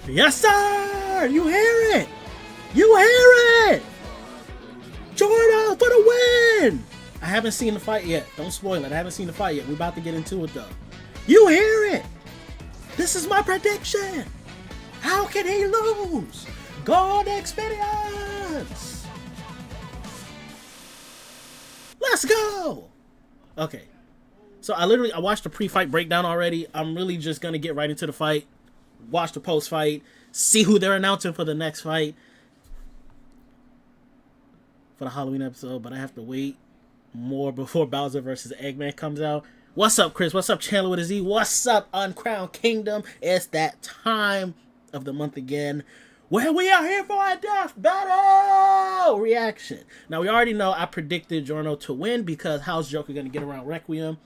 Yes, sir! You hear it! You hear it! Giorno for the win! I haven't seen the fight yet. Don't spoil it. I haven't seen the fight yet. We're about to get into it, though. You hear it! This is my prediction! How can he lose? Gold experience! Let's go! Okay. So I watched the pre-fight breakdown already. I'm really just going to get right into the fight. Watch the post-fight. See who they're announcing for the next fight. For the Halloween episode. But I have to wait more before Bowser vs. Eggman comes out. What's up, Chris? What's up, Chandler with a Z? What's up, Uncrowned Kingdom? It's that time of the month again where we are here for a death battle reaction. Now, we already know I predicted Giorno to win because how's Joker going to get around Requiem?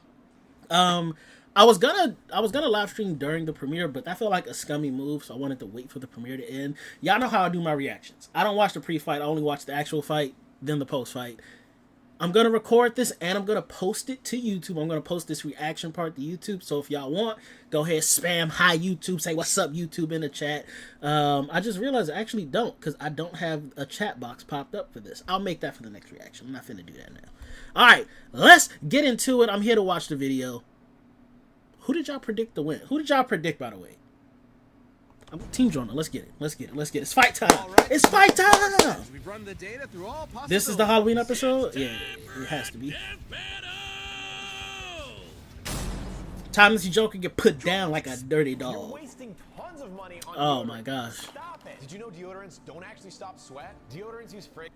I was gonna live stream during the premiere, but that felt like a scummy move, so I wanted to wait for the premiere to end. Y'all know how I do my reactions. I don't watch the pre-fight. I only watch the actual fight, then the post-fight. I'm going to record this, and I'm going to post it to YouTube. I'm going to post this reaction part to YouTube, so if y'all want, go ahead, spam hi YouTube, say what's up YouTube in the chat. I just realized I actually don't, because I don't have a chat box popped up for this. I'll make that for the next reaction. I'm not finna do that now. Alright, let's get into it. I'm here to watch the video. Who did y'all predict to win? Who did y'all predict, by the way? I'm Team Giorno. Let's get it. Let's get it. Let's get it. It's fight time. Right. It's fight time. We've run the data through all this is the Halloween episode? Yeah, it has to be. Time to see Joker get put down like a dirty dog. You're wasting tons of money on deodorant. My gosh. Stop it. Did you know deodorants don't actually stop sweat? Deodorants use fragrance.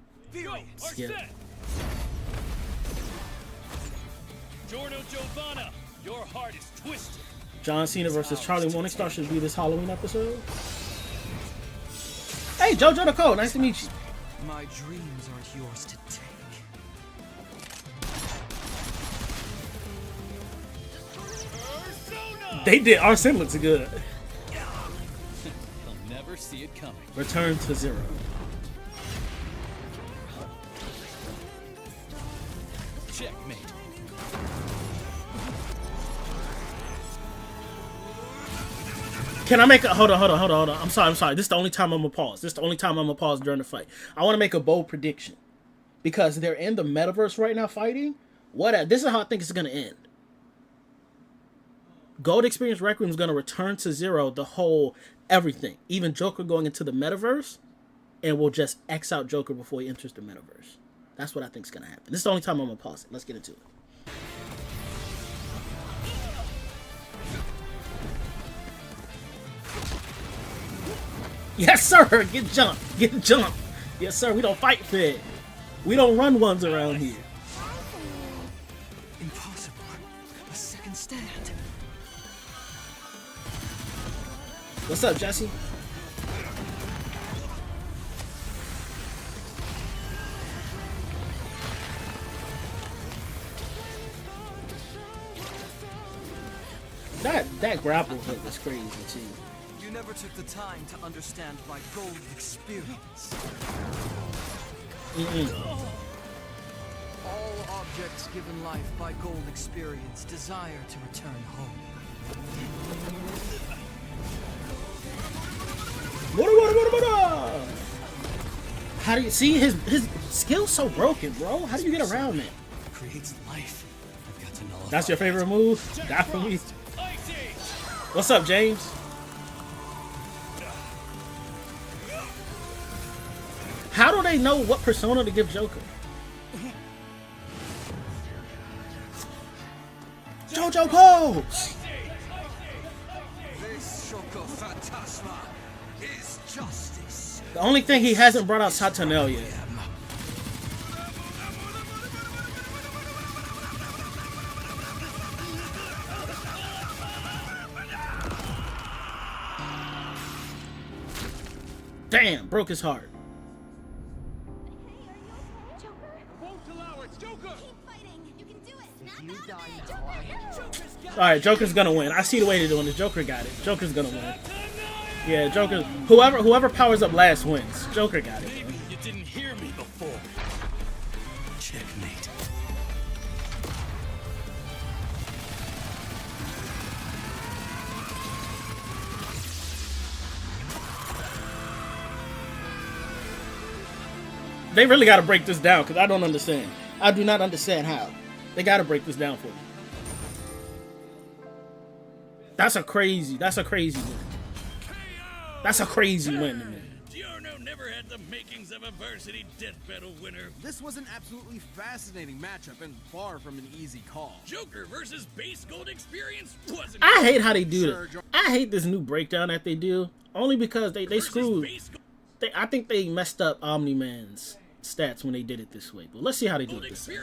Giorno Giovanna, your heart is twisted. John Cena versus Charlie Morningstar should be this Halloween episode. Hey, JoJo Nicole, nice to meet you. My dreams are yours to take. They did. Our sim looks good. He'll never see it coming. Return to zero. Checkmate. Can I make a hold on. I'm sorry. This is the only time I'm gonna pause. This is the only time I'm gonna pause during the fight. I want to make a bold prediction because they're in the metaverse right now fighting. This is how I think it's gonna end. Gold Experience Requiem is gonna return to zero. The whole everything, even Joker going into the metaverse, and we'll just X out Joker before he enters the metaverse. That's what I think is gonna happen. This is the only time I'm gonna pause it. Let's get into it. Yes, sir. Get jumped. Get jumped. Yes, sir. We don't fight fair. We don't run ones around here. Impossible. A second stand. What's up, Jesse? That grapple hook was crazy too. You never took the time to understand my gold experience. All objects given life by gold experience desire to return home. How do you see his skill's so broken, bro? How do you get around that? Creates life. I've got to know. That's your favorite move? That for me. What's up, James? How do they know what persona to give Joker? JoJo pose! The only thing he hasn't brought out Satanel yet. Damn, broke his heart. Alright, Joker's gonna win. I see the way they're doing this. Joker got it. Joker's gonna win. Yeah, Joker. Whoever powers up last wins. Joker got it. Maybe you didn't hear me before. Checkmate. They really got to break this down because I don't understand. I do not understand how. They got to break this down for me. That's a crazy win. That's a crazy win to me. Giorno never had the makings of a varsity death battle winner. This was an absolutely fascinating matchup and far from an easy call. Joker versus base gold experience wasn't. I hate how they do it. I hate this new breakdown that they do. Only because they screwed. I think they messed up Omni-Man's stats when they did it this way. But let's see how they do it this time.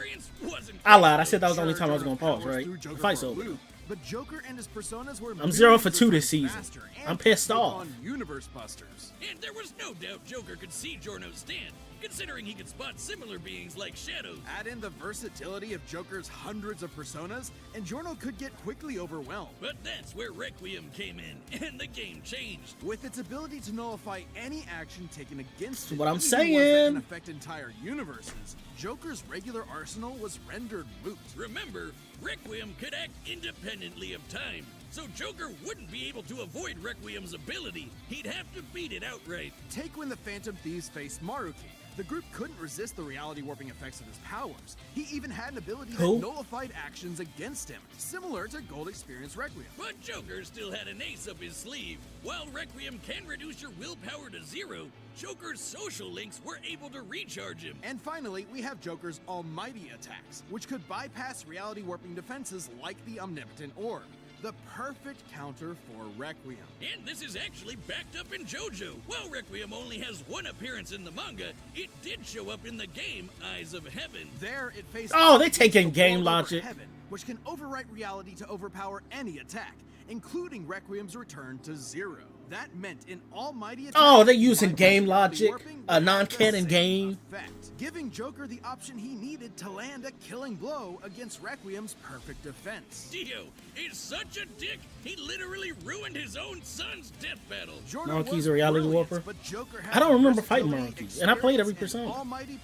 I lied. I said that was the only time I was going to pause, right? The fight's over. But Joker and his personas were I'm 0 for 2 this season. I'm pissed off. Universe busters. And there was no doubt Joker could see Giorno's stand, considering he could spot similar beings like shadows. Add in the versatility of Joker's hundreds of personas, and Giorno could get quickly overwhelmed. But that's where Requiem came in, and the game changed. With its ability to nullify any action taken against it, what I'm even saying. ones that can affect entire universes, Joker's regular arsenal was rendered moot. Remember, Requiem could act independently of time, so Joker wouldn't be able to avoid Requiem's ability. He'd have to beat it outright. Take when the Phantom Thieves faced Maruki. The group couldn't resist the reality warping effects of his powers. He even had an ability that nullified actions against him, similar to Gold Experience Requiem. But Joker still had an ace up his sleeve. While Requiem can reduce your willpower to 0, Joker's social links were able to recharge him. And finally, we have Joker's almighty attacks, which could bypass reality warping defenses like the Omnipotent Orb. The perfect counter for Requiem. And this is actually backed up in JoJo. While Requiem only has one appearance in the manga, it did show up in the game Eyes of Heaven. There it faced they taking game logic. Heaven, which can overwrite reality to overpower any attack, including Requiem's return to 0. That meant an almighty attack. They're using game logic, a non-canon game. Effect, giving Joker the option he needed to land a killing blow against Requiem's perfect defense. Dio is such a dick, he literally ruined his own son's death battle. Maruki's a reality warper. But Joker I don't remember fighting Maruki, and I played every Persona.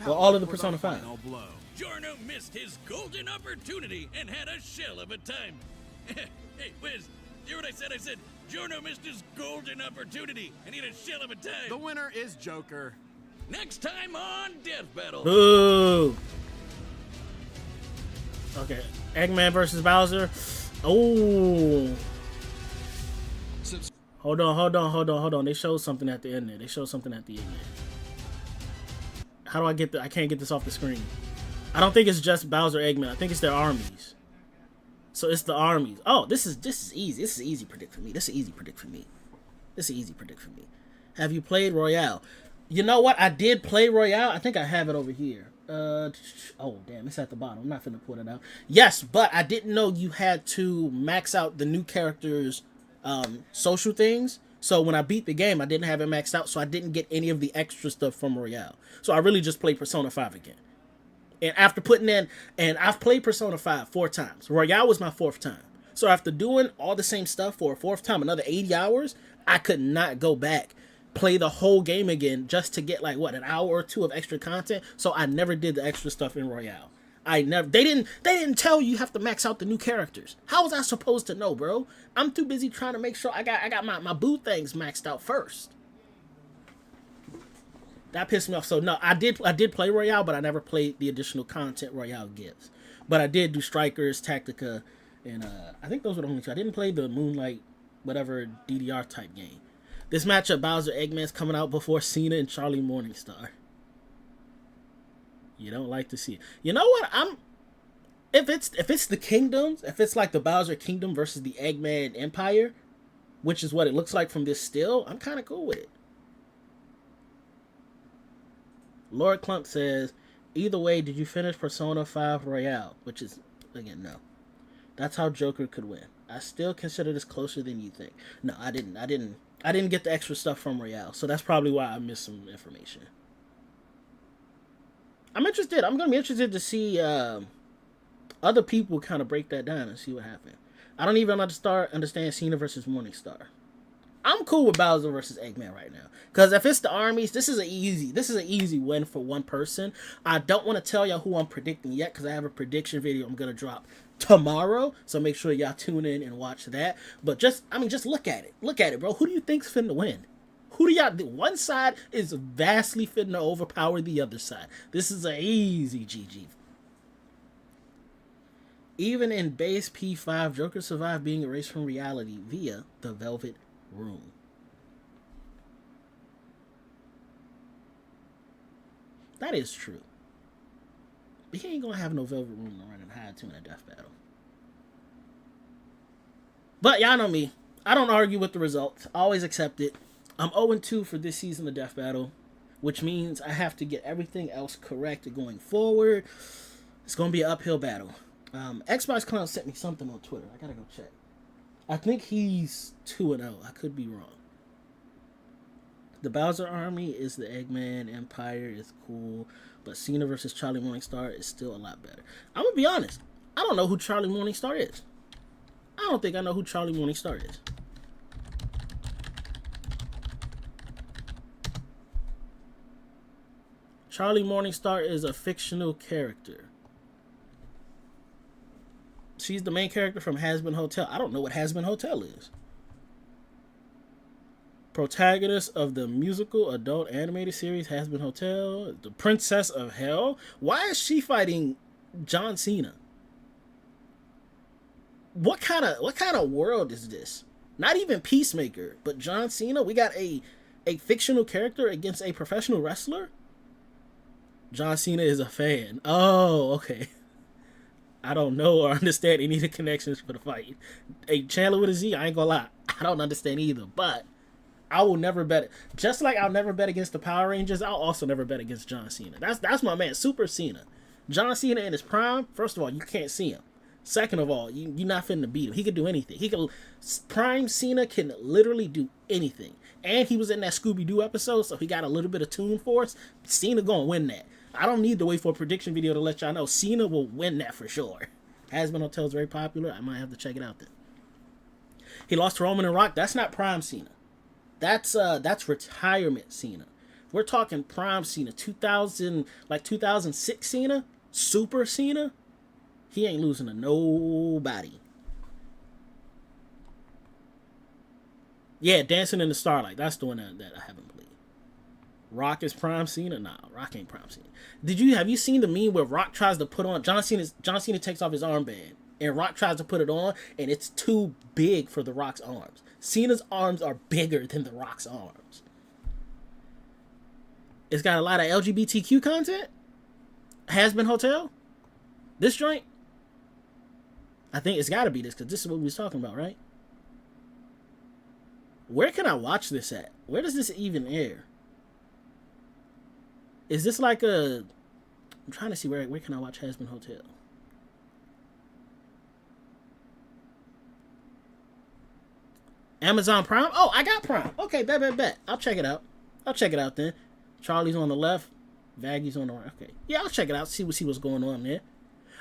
Well, all of the Persona 5. Giorno missed his golden opportunity and had a shell of a time. Hey, Wiz, hear what I said? I said, Giorno missed his golden opportunity and he had a shell of a time. The winner is Joker. Next time on Deathbattle. Boo! Okay, Eggman versus Bowser. Oh. Hold on. They showed something at the end there. How do I get I can't get this off the screen. I don't think it's just Bowser Eggman. I think it's their armies. So it's the armies. Oh, this is easy. This is easy predict for me. Have you played Royale? You know what? I did play Royale. I think I have it over here. Oh, damn. It's at the bottom. I'm not finna pull it out. Yes, but I didn't know you had to max out the new characters' social things. So when I beat the game, I didn't have it maxed out, so I didn't get any of the extra stuff from Royale. So I really just played Persona 5 again. And after putting in, and I've played Persona 5 4 times. Royale was my 4th time. So after doing all the same stuff for a 4th time, another 80 hours, I could not go back, play the whole game again just to get an hour or 2 of extra content. So I never did the extra stuff in Royale. They didn't tell you have to max out the new characters. How was I supposed to know, bro? I'm too busy trying to make sure I got my boo things maxed out first. That pissed me off. So no, I did play Royale, but I never played the additional content Royale gives. But I did do Strikers, Tactica, and I think those were the only 2. I didn't play the Moonlight, whatever DDR type game. This matchup, Bowser Eggman's coming out before Cena and Charlie Morningstar. You don't like to see it. You know what? If it's the kingdoms, if it's like the Bowser Kingdom versus the Eggman Empire, which is what it looks like from this still, I'm kind of cool with it. Lord Clump says, either way, did you finish Persona 5 Royale? Which is, again, no. That's how Joker could win. I still consider this closer than you think. No, I didn't get the extra stuff from Royale, so that's probably why I missed some information. I'm interested. I'm going to be interested to see other people kind of break that down and see what happened. I don't even understand Cena versus Morningstar. I'm cool with Bowser versus Eggman right now. Because if it's the armies, this is an easy win for one person. I don't want to tell y'all who I'm predicting yet because I have a prediction video I'm going to drop tomorrow. So make sure y'all tune in and watch that. But just look at it. Look at it, bro. Who do you think's finna win? Who do y'all? One side is vastly fitting to overpower the other side. This is an easy GG. Even in base P5, Joker survived being erased from reality via the Velvet Room. That is true. But he ain't gonna have no Velvet Room to run and hide to in a death battle. But y'all know me. I don't argue with the results. I always accept it. I'm 0-2 for this season of Death Battle, which means I have to get everything else correct going forward. It's going to be an uphill battle. Xbox Clown sent me something on Twitter. I got to go check. I think he's 2-0. I could be wrong. The Bowser Army is the Eggman Empire is cool, but Cena versus Charlie Morningstar is still a lot better. I'm going to be honest. I don't know who Charlie Morningstar is. I don't think I know who Charlie Morningstar is. Charlie Morningstar is a fictional character. She's the main character from Hazbin Hotel. I don't know what Hazbin Hotel is. Protagonist of the musical adult animated series Hazbin Hotel. The Princess of Hell. Why is she fighting John Cena? What kind of world is this? Not even Peacemaker, but John Cena. We got a fictional character against a professional wrestler. John Cena is a fan. Oh, okay. I don't know or understand any of the connections for the fight. A Chandler with a Z, I ain't gonna lie. I don't understand either, but I will never bet it. Just like I'll never bet against the Power Rangers, I'll also never bet against John Cena. That's my man, Super Cena. John Cena in his prime, first of all, you can't see him. Second of all, you're not finna beat him. He could do anything. Prime Cena can literally do anything. And he was in that Scooby-Doo episode, so he got a little bit of Toon Force. Cena gonna win that. I don't need to wait for a prediction video to let y'all know. Cena will win that for sure. Hazbin Hotel is very popular. I might have to check it out then. He lost to Roman and Rock. That's not Prime Cena. That's retirement Cena. We're talking Prime Cena. 2006 Cena? Super Cena? He ain't losing to nobody. Yeah, Dancing in the Starlight. That's the one that I haven't played. Rock is Prime Cena? Nah, Rock ain't Prime Cena. Have you seen the meme where Rock tries to put on John Cena takes off his armband and Rock tries to put it on and it's too big for the Rock's arms. Cena's arms are bigger than the Rock's arms. It's got a lot of LGBTQ content. Hazbin Hotel. This joint. I think it's got to be this because this is what we was talking about, right? Where can I watch this at? Where does this even air? Is this like a... I'm trying to see where can I watch Hazbin Hotel. Amazon Prime? Oh, I got Prime. Okay, bet. I'll check it out. Then. Charlie's on the left. Vaggy's on the right. Okay. Yeah, I'll check it out. See what's going on there.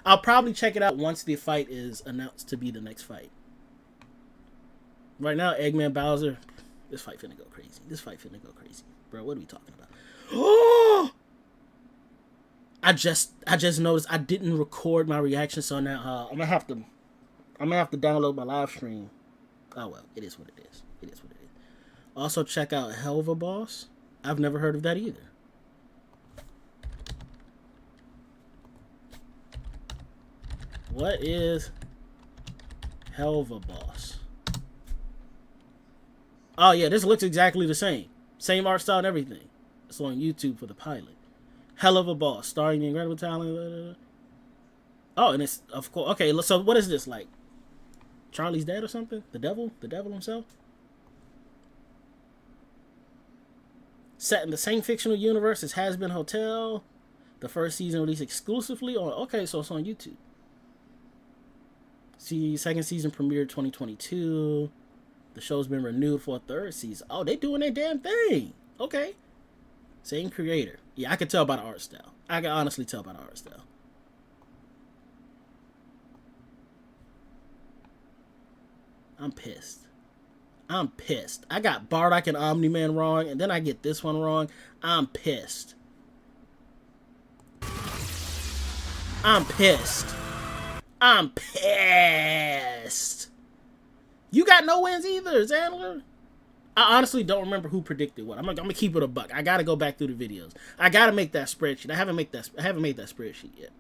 I'll probably check it out once the fight is announced to be the next fight. Right now, Eggman Bowser. This fight finna go crazy. Bro, what are we talking about? Oh! I just noticed I didn't record my reaction, so now I'm gonna have to download my live stream. Oh well, it is what it is. Also check out Helva Boss. I've never heard of that either. What is Helva Boss? Oh yeah, this looks exactly the same. Same art style and everything. It's on YouTube for the pilot. Hell of a Boss, starring the incredible talent. Oh, and it's, of course, okay, so what is this, like? Charlie's dad or something? The devil himself? Set in the same fictional universe as Hazbin Hotel. The first season released exclusively on, okay, so it's on YouTube. See, second season premiered 2022. The show's been renewed for a third season. Oh, they doing their damn thing. Okay. Same creator. Yeah, I can tell by the art style. I can honestly tell by the art style. I'm pissed. I got Bardock and Omni-Man wrong, and then I get this one wrong. I'm pissed. You got no wins either, Zandler. I honestly don't remember who predicted what. I'm gonna keep it a buck. I gotta go back through the videos. I gotta make that spreadsheet. I haven't made that spreadsheet yet.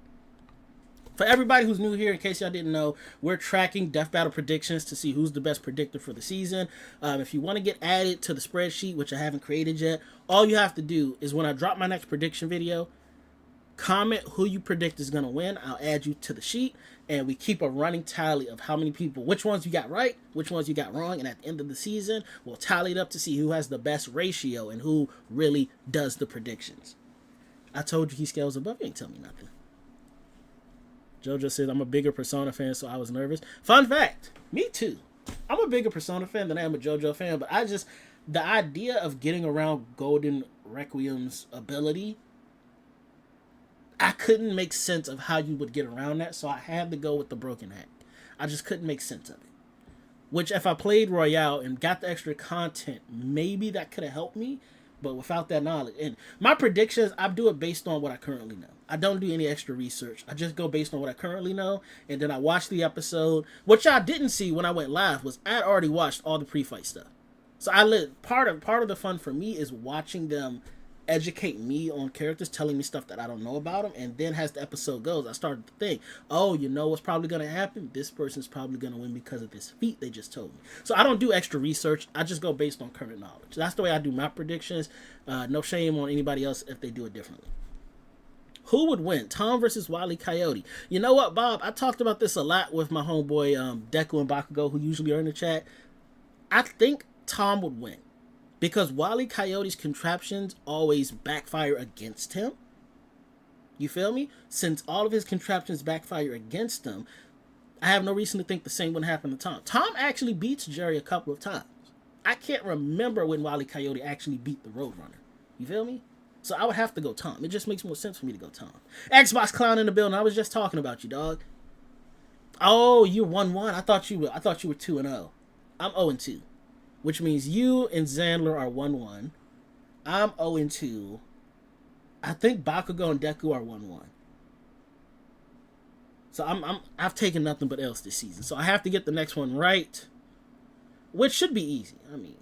For everybody who's new here, in case y'all didn't know, we're tracking Death Battle predictions to see who's the best predictor for the season. If you want to get added to the spreadsheet, which I haven't created yet, all you have to do is when I drop my next prediction video, comment who you predict is going to win. I'll add you to the sheet, and we keep a running tally of how many people, which ones you got right, which ones you got wrong, and at the end of the season, we'll tally it up to see who has the best ratio and who really does the predictions. I told you he scales above. You ain't tell me nothing. Jojo says, I'm a bigger Persona fan, so I was nervous. Fun fact, me too. I'm a bigger Persona fan than I am a Jojo fan, but the idea of getting around Golden Requiem's ability, I couldn't make sense of how you would get around that, so I had to go with the broken hack. I just couldn't make sense of it. Which, if I played Royale and got the extra content, maybe that could have helped me, but without that knowledge. And my predictions, I do it based on what I currently know. I don't do any extra research. I just go based on what I currently know, and then I watch the episode. What y'all didn't see when I went live was I had already watched all the pre-fight stuff. So part of the fun for me is watching them educate me on characters, telling me stuff that I don't know about them, and then as the episode goes, I started to think, oh, you know what's probably going to happen? This person's probably going to win because of this feat they just told me. So I don't do extra research. I just go based on current knowledge. That's the way I do my predictions. No shame on anybody else if they do it differently. Who would win? Tom versus Wile E. Coyote. You know what, Bob? I talked about this a lot with my homeboy Deku and Bakugo, who usually are in the chat. I think Tom would win, because Wile E. Coyote's contraptions always backfire against him. You feel me? Since all of his contraptions backfire against him, I have no reason to think the same would happen to Tom. Tom actually beats Jerry a couple of times. I can't remember when Wile E. Coyote actually beat the Roadrunner. You feel me? So I would have to go Tom. It just makes more sense for me to go Tom. Xbox Clown in the building. I was just talking about you, dog. Oh, you're 1-1. I thought you were 2-0. I'm 0-2. Which means you and Zandler are 1-1. I'm 0-2. I think Bakugo and Deku are 1-1. So I've taken nothing but L's this season. So I have to get the next one right, which should be easy. I mean,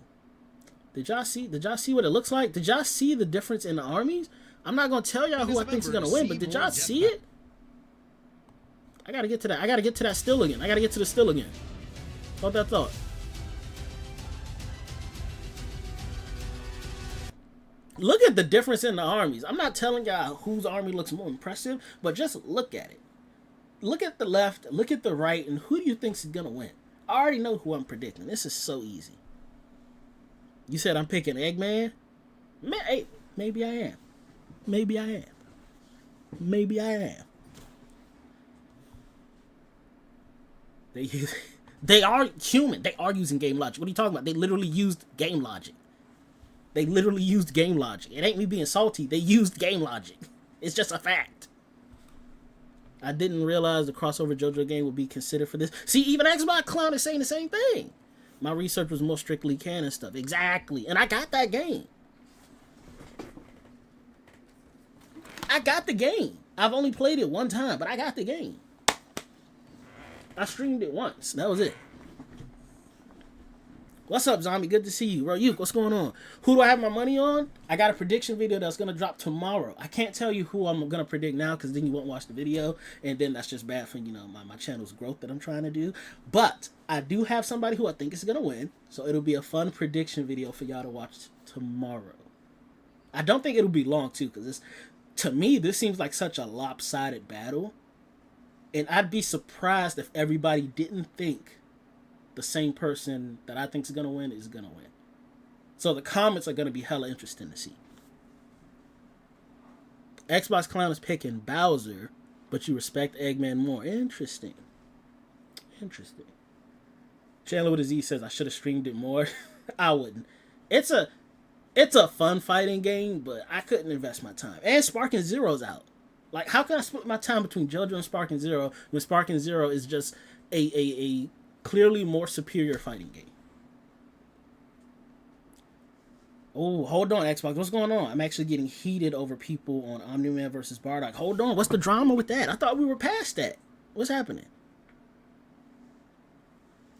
did y'all see what it looks like? Did y'all see the difference in the armies? I'm not gonna tell y'all who I think is gonna win, but did y'all see it? I gotta get to that. I gotta get to that still again. I gotta get to the still again. Hold that thought. Look at the difference in the armies. I'm not telling y'all whose army looks more impressive, but just look at it. Look at the left, look at the right, and who do you think is gonna win? I already know who I'm predicting. This is so easy. You said I'm picking Eggman? Hey, maybe I am. Maybe I am. Maybe I am. They are human. They are using game logic. What are you talking about? They literally used game logic. They literally used game logic. It ain't me being salty. They used game logic. It's just a fact. I didn't realize the crossover JoJo game would be considered for this. See, even Xbox Clown is saying the same thing. My research was more strictly canon stuff. Exactly. And I got that game. I got the game. I've only played it one time, but I got the game. I streamed it once. That was it. What's up, Zombie? Good to see you. Bro, what's going on? Who do I have my money on? I got a prediction video that's going to drop tomorrow. I can't tell you who I'm going to predict now because then you won't watch the video. And then that's just bad for, my channel's growth that I'm trying to do. But I do have somebody who I think is going to win. So it'll be a fun prediction video for y'all to watch tomorrow. I don't think it'll be long, too, because to me, this seems like such a lopsided battle. And I'd be surprised if everybody didn't think the same person that I think is going to win is going to win. So the comments are going to be hella interesting to see. Xbox Clown is picking Bowser, but you respect Eggman more. Interesting. Chandler with a Z says I should have streamed it more. I wouldn't. It's a fun fighting game, but I couldn't invest my time. And Sparking Zero's out. Like, how can I split my time between JoJo and Sparking Zero when Sparking Zero is just a clearly more superior fighting game? Oh, hold on, Xbox. What's going on? I'm actually getting heated over people on Omni-Man versus Bardock. Hold on. What's the drama with that? I thought we were past that. What's happening?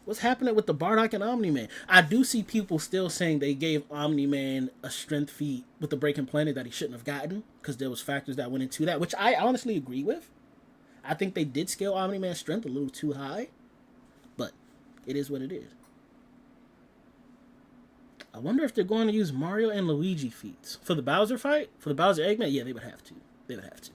What's happening with the Bardock and Omni-Man? I do see people still saying they gave Omni-Man a strength feat with the Breaking Planet that he shouldn't have gotten because there was factors that went into that, which I honestly agree with. I think they did scale Omni-Man's strength a little too high, but it is what it is. I wonder if they're going to use Mario and Luigi feats for the Bowser fight, for the Bowser Eggman. Yeah, they would have to. They would have to.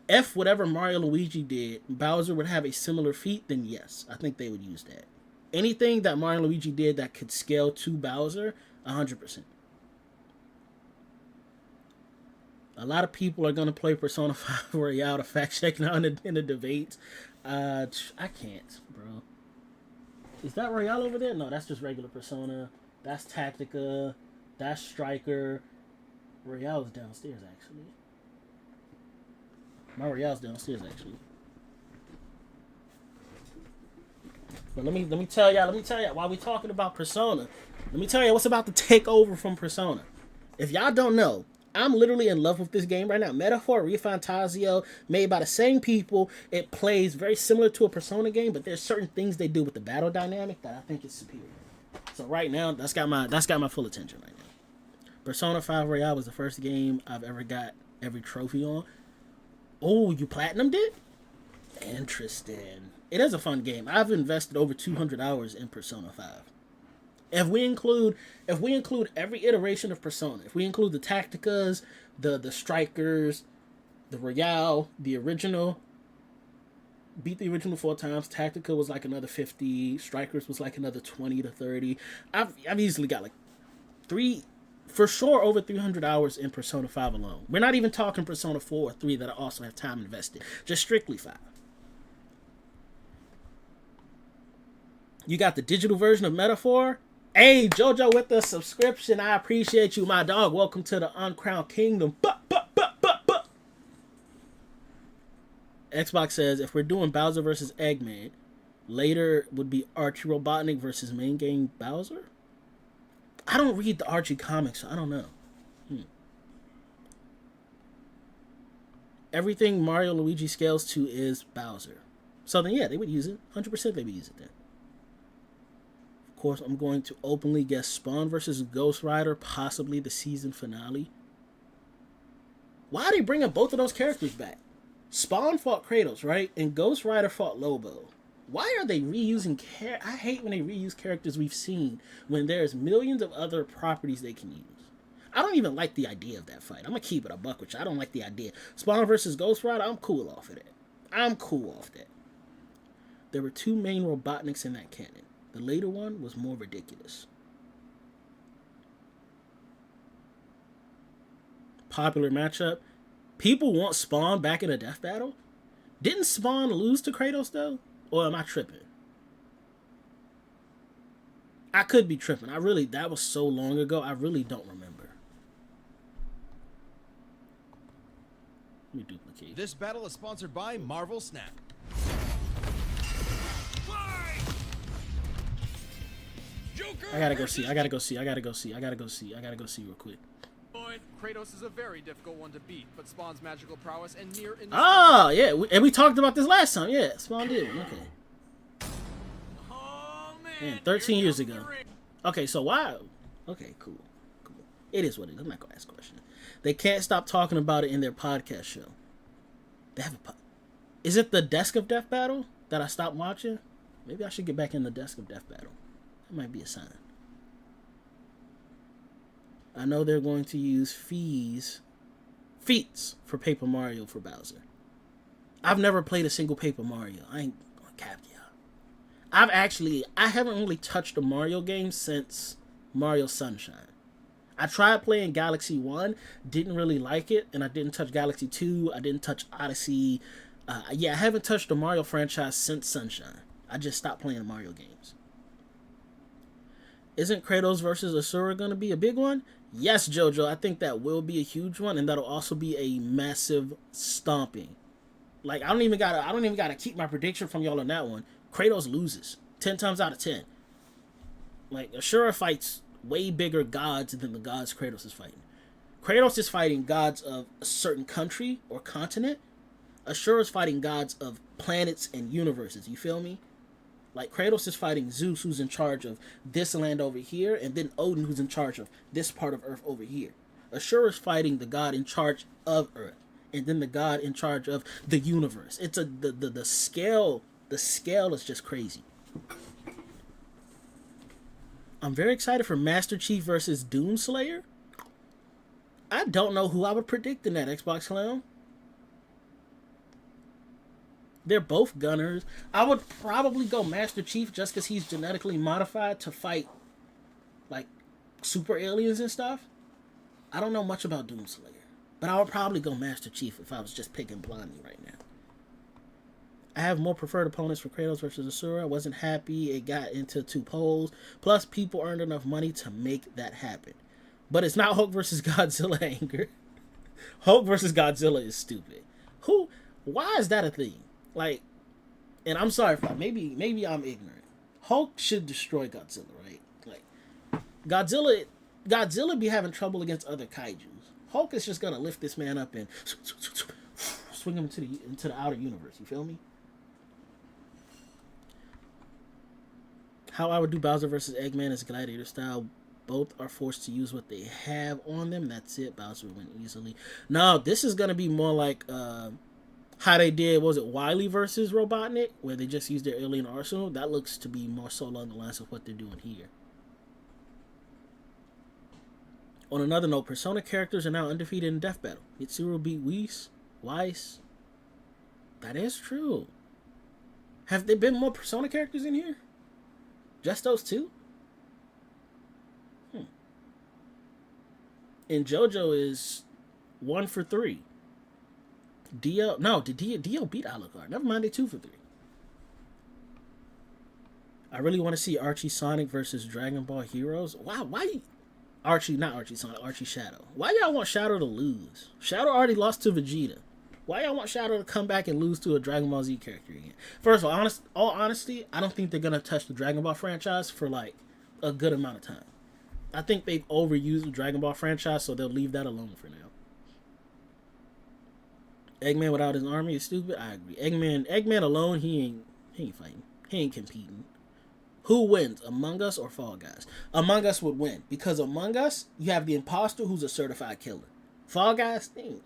If whatever Mario Luigi did, Bowser would have a similar feat, then yes, I think they would use that. Anything that Mario Luigi did that could scale to Bowser, 100%. A lot of people are going to play Persona 5 Royale to fact check now in the debates. I can't, bro. Is that Royale over there? No, that's just regular Persona. That's Tactica. That's Striker. Royale's downstairs, actually. My Royale's downstairs, actually. But let me tell y'all, while we talking about Persona, let me tell you what's about to take over from Persona. If y'all don't know, I'm literally in love with this game right now. Metaphor ReFantazio, made by the same people. It plays very similar to a Persona game, but there's certain things they do with the battle dynamic that I think is superior. So right now, that's got my full attention right now. Persona 5 Royale was the first game I've ever got every trophy on. Oh, you platinumed it? Interesting. It is a fun game. I've invested over 200 hours in Persona 5. If we include every iteration of Persona, if we include the Tacticas, the Strikers, the Royale, the original, beat the original 4 times. Tactica was like another 50. Strikers was like another 20 to 30. I've easily got like for sure over 300 hours in Persona 5 alone. We're not even talking Persona 4 or 3 that I also have time invested. Just strictly 5. You got the digital version of Metaphor. Hey, JoJo with the subscription. I appreciate you, my dog. Welcome to the Uncrowned Kingdom. Xbox says, if we're doing Bowser versus Eggman, later would be Archie Robotnik versus main game Bowser? I don't read the Archie comics, so I don't know. Everything Mario Luigi scales to is Bowser. So then, yeah, they would use it. 100% they would use it then. Of course, I'm going to openly guess Spawn versus Ghost Rider, possibly the season finale. Why are they bringing both of those characters back? Spawn fought Kratos, right? And Ghost Rider fought Lobo. Why are they reusing I hate when they reuse characters we've seen when there's millions of other properties they can use. I don't even like the idea of that fight. I'm going to keep it a buck with you. I don't like the idea. Spawn versus Ghost Rider, I'm cool off of that. I'm cool off that. There were 2 main Robotniks in that canon. The later one was more ridiculous. Popular matchup. People want Spawn back in a death battle? Didn't Spawn lose to Kratos, though? Or am I tripping? I could be tripping. That was so long ago, I really don't remember. Let me duplicate. This battle is sponsored by Marvel Snap. Joker I gotta go see real quick. Kratos is a very difficult one to beat, but Spawn's magical prowess and near Oh, yeah. We talked about this last time. Yeah, Spawn did. Okay. Oh, man. 13 years ago. Okay, so why? Okay, cool. It is what it is. I'm not going to ask questions. They can't stop talking about it in their podcast show. They have a Is it the Desk of Death Battle that I stopped watching? Maybe I should get back in the Desk of Death Battle. That might be a sign. I know they're going to use feats for Paper Mario for Bowser. I've never played a single Paper Mario. I ain't gonna cap y'all. I haven't really touched a Mario game since Mario Sunshine. I tried playing Galaxy 1, didn't really like it, and I didn't touch Galaxy 2, I didn't touch Odyssey. I haven't touched the Mario franchise since Sunshine. I just stopped playing Mario games. Isn't Kratos versus Asura going to be a big one? Yes, JoJo, I think that will be a huge one, and that'll also be a massive stomping. Like, I don't even gotta keep my prediction from y'all on that one. Kratos loses 10 times out of 10. Like, Asura fights way bigger gods than the gods Kratos is fighting. Kratos is fighting gods of a certain country or continent. Asura is fighting gods of planets and universes. You feel me? Like, Kratos is fighting Zeus, who's in charge of this land over here, and then Odin, who's in charge of this part of Earth over here. Ashura's fighting the god in charge of Earth, and then the god in charge of the universe. It's the scale. The scale is just crazy. I'm very excited for Master Chief versus Doomslayer. I don't know who I would predict in that Xbox Clown. They're both gunners. I would probably go Master Chief just because he's genetically modified to fight, like, super aliens and stuff. I don't know much about Doomslayer, but I would probably go Master Chief if I was just picking blindly right now. I have more preferred opponents for Kratos versus Asura. I wasn't happy it got into 2 polls. Plus, people earned enough money to make that happen. But it's not Hulk versus Godzilla anger. Hulk versus Godzilla is stupid. Why is that a thing? Like, and I'm sorry if maybe I'm ignorant. Hulk should destroy Godzilla, right? Like, Godzilla be having trouble against other kaijus. Hulk is just gonna lift this man up and swing him into the outer universe. You feel me? How I would do Bowser versus Eggman is Gladiator style. Both are forced to use what they have on them. That's it. Bowser would win easily. No, this is gonna be more like how they did. Was it Wily versus Robotnik, where they just used their alien arsenal? That looks to be more so along the lines of what they're doing here. On another note, Persona characters are now undefeated in Deathbattle. Mitsuru beat Weiss. That is true. Have there been more Persona characters in here? Just those 2? And JoJo is 1 for 3. Did Dio beat Alucard? Never mind, they 2 for 3. I really want to see Archie Sonic versus Dragon Ball Heroes. Wow, why? Not Archie Sonic, Archie Shadow. Why y'all want Shadow to lose? Shadow already lost to Vegeta. Why y'all want Shadow to come back and lose to a Dragon Ball Z character again? First of all, all honesty, I don't think they're gonna touch the Dragon Ball franchise for like a good amount of time. I think they've overused the Dragon Ball franchise, so they'll leave that alone for now. Eggman without his army is stupid. I agree. Eggman alone, he ain't fighting. He ain't competing. Who wins, Among Us or Fall Guys? Among Us would win, because Among Us, you have the imposter who's a certified killer. Fall Guys, they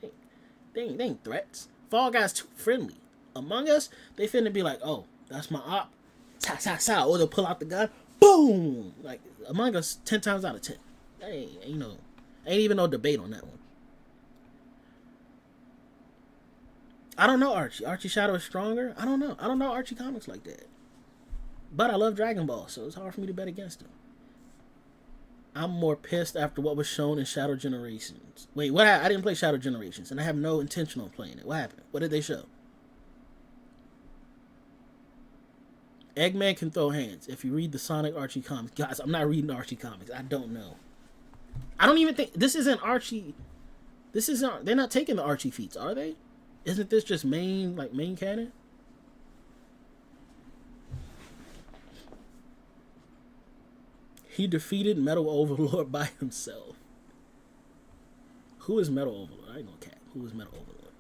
ain't threats. Fall Guys too friendly. Among Us, they finna be like, oh, that's my op. Or they'll pull out the gun. Boom! Like, Among Us 10 times out of 10. Ain't even no debate on that one. I don't know Archie. Archie Shadow is stronger. I don't know Archie comics like that. But I love Dragon Ball, so it's hard for me to bet against him. I'm more pissed after what was shown in Shadow Generations. Wait, what? I didn't play Shadow Generations, and I have no intention on playing it. What happened? What did they show? Eggman can throw hands. If you read the Sonic Archie comics. Guys, I'm not reading Archie comics. I don't know. I don't even think... This isn't Archie... They're not taking the Archie feats, are they? Isn't this just main canon? He defeated Metal Overlord by himself. Who is Metal Overlord? I ain't gonna cap. Who is Metal Overlord?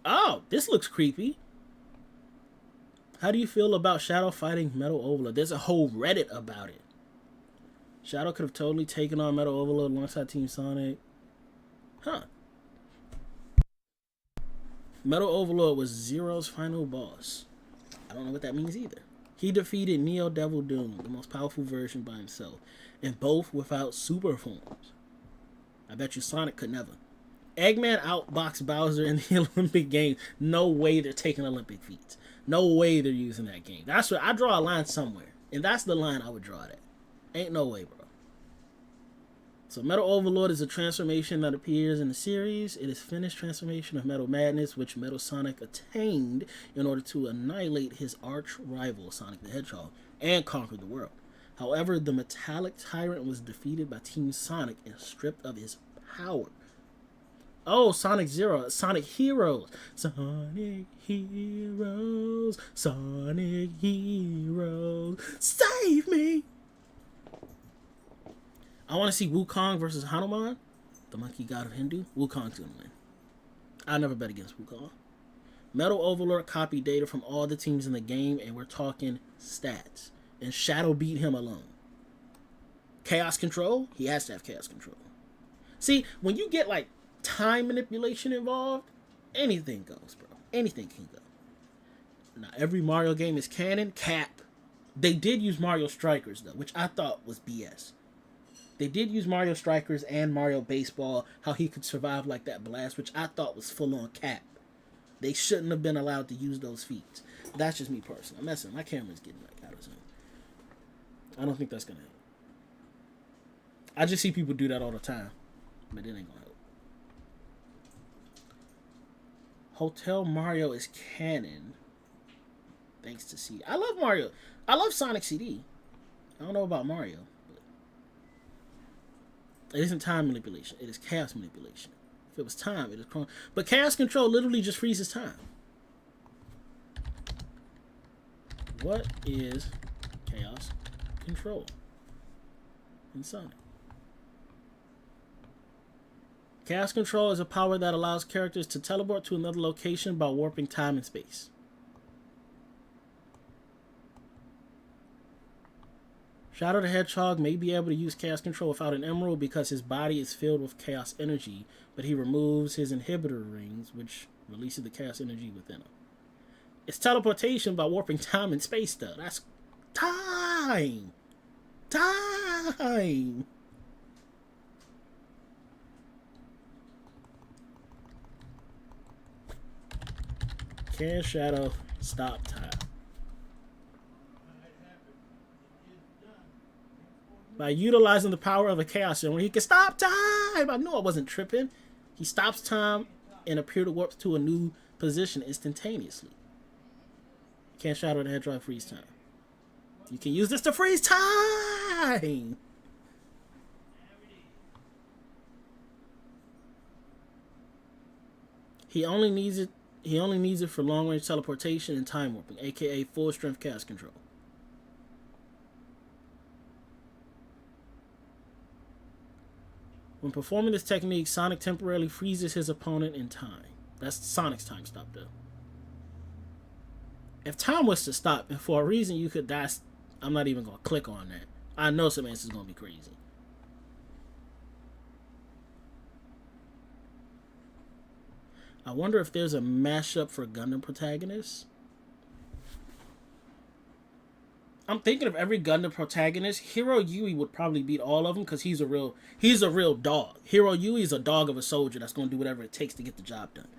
Oh, this looks creepy. How do you feel about Shadow fighting Metal Overlord? There's a whole Reddit about it. Shadow could have totally taken on Metal Overlord alongside Team Sonic. Huh. Metal Overlord was Zero's final boss. I don't know what that means either. He defeated Neo Devil Doom, the most powerful version, by himself, and both without super forms. I bet you Sonic could never. Eggman outboxed Bowser in the Olympic Games. No way they're taking Olympic feats. No way they're using that game. That's what I draw a line somewhere, and that's the line I would draw at. Ain't no way, bro. So Metal Overlord is a transformation that appears in the series. It is finished transformation of Metal Madness, which Metal Sonic attained in order to annihilate his arch rival, Sonic the Hedgehog, and conquer the world. However, the metallic tyrant was defeated by Team Sonic and stripped of his power. Oh, Sonic Zero, Sonic Heroes. Sonic Heroes, Sonic Heroes, save me! I want to see Wukong versus Hanuman, the monkey god of Hindu. Wukong's gonna win. I never bet against Wukong. Metal Overlord copied data from all the teams in the game, and we're talking stats. And Shadow beat him alone. Chaos Control? He has to have Chaos Control. See, when you get like time manipulation involved, anything goes, bro. Anything can go. Now, every Mario game is canon. Cap. They did use Mario Strikers, though, which I thought was BS. They did use Mario Strikers and Mario Baseball, how he could survive like that blast, which I thought was full-on cap. They shouldn't have been allowed to use those feats. That's just me personally. I'm messing. My camera's getting like out of zone. I don't think that's going to help. I just see people do that all the time, but it ain't going to help. Hotel Mario is canon. Thanks to CD. I love Mario. I love Sonic CD. I don't know about Mario. It isn't time manipulation. It is chaos manipulation. If it was time, it is Chrono. But Chaos Control literally just freezes time. What is Chaos Control in Sonic? Chaos Control is a power that allows characters to teleport to another location by warping time and space. Shadow the Hedgehog may be able to use Chaos Control without an emerald because his body is filled with Chaos Energy, but he removes his inhibitor rings, which releases the Chaos Energy within him. It's teleportation by warping time and space, though. That's time! Time! Can Shadow stop time? By utilizing the power of a Chaos Emerald, he can stop time! I knew I wasn't tripping. He stops time and appear to warp to a new position instantaneously. Can't Shadow the Hedgehog freeze time? You can use this to freeze time! He only needs it for long-range teleportation and time warping, aka full-strength Chaos Control. When performing this technique, Sonic temporarily freezes his opponent in time. That's Sonic's time stop, though. If time was to stop, and for a reason you could die, I'm not even going to click on that. I know some answers going to be crazy. I wonder if there's a mashup for Gundam protagonists. I'm thinking of every Gundam protagonist. Hero Yui would probably beat all of them because he's a real dog. Hero Yui is a dog of a soldier that's going to do whatever it takes to get the job done.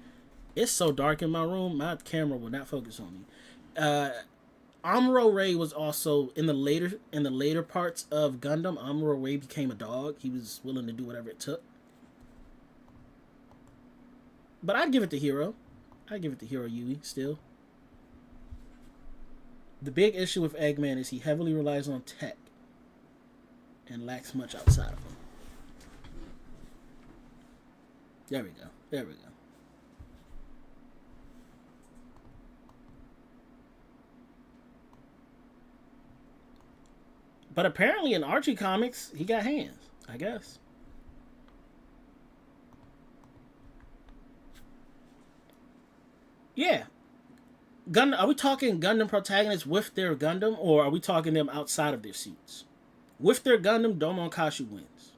It's so dark in my room, my camera will not focus on me. Amuro Ray was also in the later parts of Gundam. Amuro Ray became a dog. He was willing to do whatever it took. But I'd give it to Hero. I'd give it to Hero Yui still. The big issue with Eggman is he heavily relies on tech and lacks much outside of him. There we go. There we go. But apparently in Archie comics, he got hands, I guess. Yeah. Are we talking Gundam protagonists with their Gundam, or are we talking them outside of their suits? With their Gundam, Domon Kasshu wins.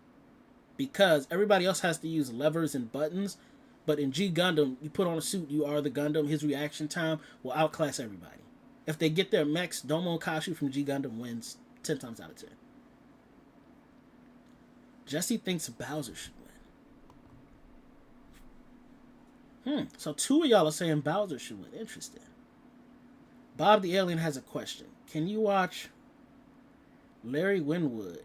Because everybody else has to use levers and buttons, but in G Gundam, you put on a suit, you are the Gundam, his reaction time will outclass everybody. If they get their mechs, Domon Kasshu from G Gundam wins 10 times out of 10. Jesse thinks Bowser should win. So two of y'all are saying Bowser should win. Interesting. Bob the Alien has a question. Can you watch Larry Winwood?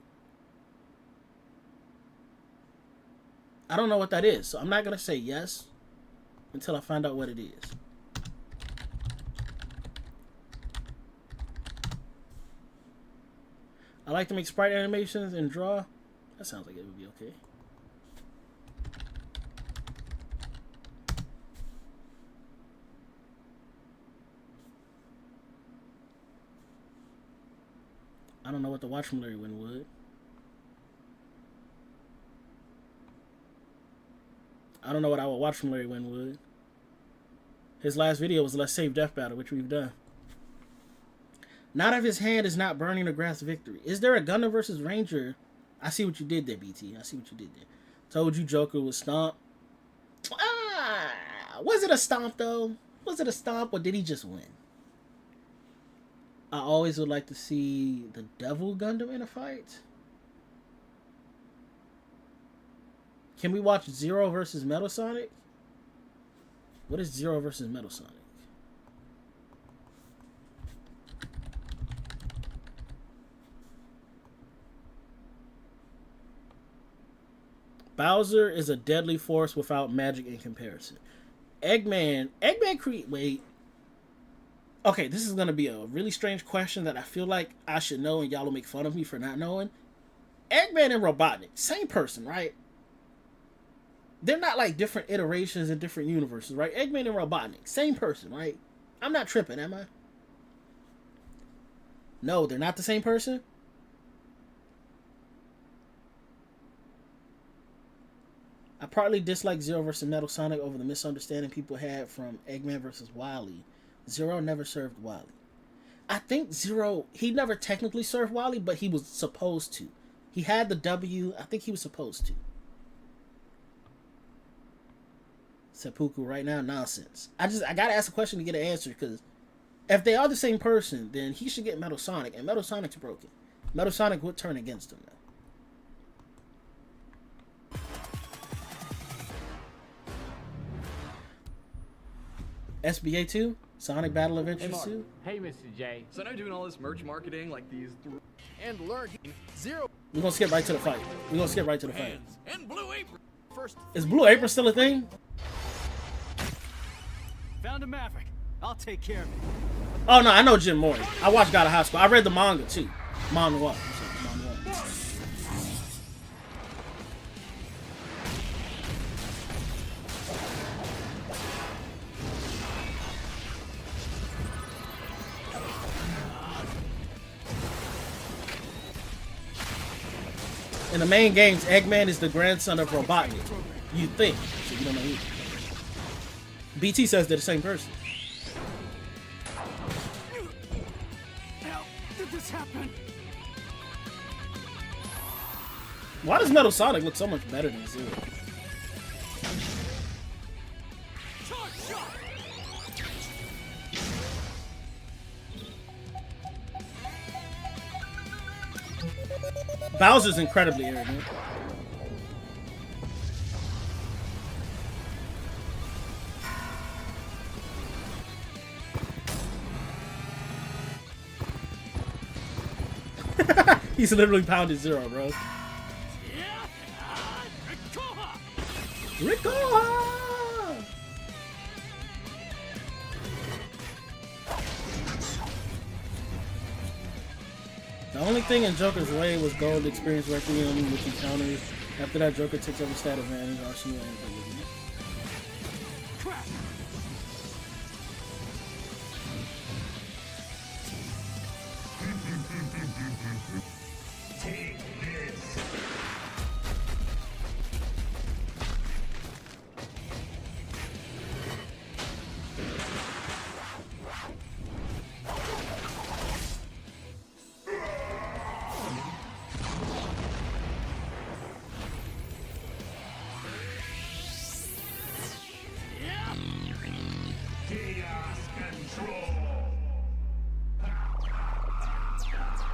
I don't know what that is, so I'm not going to say yes until I find out what it is. I like to make sprite animations and draw. That sounds like it would be okay. I don't know what to watch from Larry Winwood. I don't know what I would watch from Larry Winwood. His last video was Let's Save Deathbattle, which we've done. Not if his hand is not burning to grasp victory. Is there a Gundam versus Ranger? I see what you did there, BT. I see what you did there. Told you Joker was stomp. Was it a stomp, though? Was it a stomp, or did he just win? I always would like to see the Devil Gundam in a fight. Can we watch Zero versus Metal Sonic? What is Zero versus Metal Sonic? Bowser is a deadly force without magic in comparison. Eggman wait. Okay, this is going to be a really strange question that I feel like I should know, and y'all will make fun of me for not knowing. Eggman and Robotnik, same person, right? They're not like different iterations in different universes, right? Eggman and Robotnik, same person, right? I'm not tripping, am I? No, they're not the same person? I partly dislike Zero vs. Metal Sonic over the misunderstanding people had from Eggman vs. Wily. Zero never served Wily. I think Zero, he never technically served Wily, but he was supposed to. He had the W. I think he was supposed to. Seppuku right now, nonsense. I gotta ask a question to get an answer, because if they are the same person, then he should get Metal Sonic, and Metal Sonic's broken. Metal Sonic would turn against him now. SBA 2? Sonic Battle Adventures 2? Hey, Mr. J. So now doing all this merch marketing, like these, and learning Zero. We're gonna skip right to the fight. We're gonna skip right to the fight. Hands and Blue Apron. First, Is Blue Apron still a thing? Found a Maverick. I'll take care of it. Oh no, I know Jim Morty. I watched God of High School. I read the manga too. Manhwa. In the main games, Eggman is the grandson of Robotnik. You think. So you don't know either. BT says they're the same person. How did this happen? Why does Metal Sonic look so much better than Zero? Charge shot! Bowser's incredibly arrogant. He's literally pounded Zero, bro. Rikoha! The only thing in Joker's way was Gold experience Requiem, which he counters. After that, Joker takes over stat advantage, Arsenal, and ability. Crap!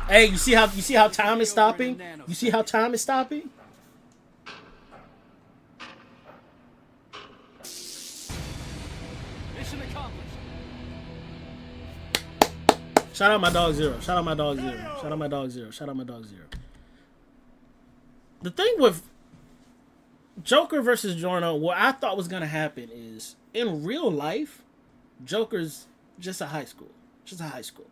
Hey, you see how time is stopping? You see how time is stopping? Mission accomplished. Shout out my dog Zero. Shout out my dog Zero. Shout out my dog Zero. Shout out my dog Zero. The thing with Joker versus Giorno, what I thought was gonna happen is, in real life, Joker's just a high school. Just a high school.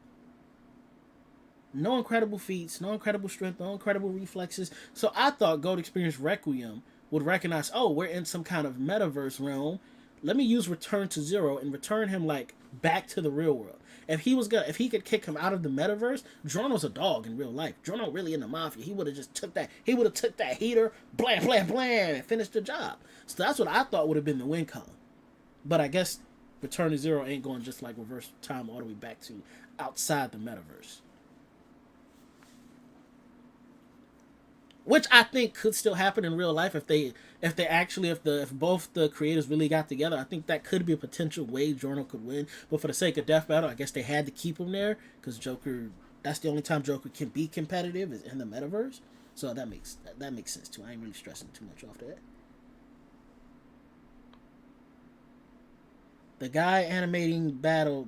No incredible feats, no incredible strength, no incredible reflexes. So I thought Gold Experience Requiem would recognize, oh, we're in some kind of metaverse realm. Let me use Return to Zero and return him like back to the real world. If he could kick him out of the metaverse, Giorno's a dog in real life. Giorno really in the mafia. He would have just took that heater, blam, blam, blam, and finished the job. So that's what I thought would have been the win con. But I guess Return to Zero ain't going just like reverse time all the way back to outside the metaverse. Which I think could still happen in real life if both the creators really got together. I think that could be a potential way Giorno could win. But for the sake of Deathbattle, I guess they had to keep him there because Joker. That's the only time Joker can be competitive is in the metaverse. So that makes sense too. I ain't really stressing too much off that. The guy animation battle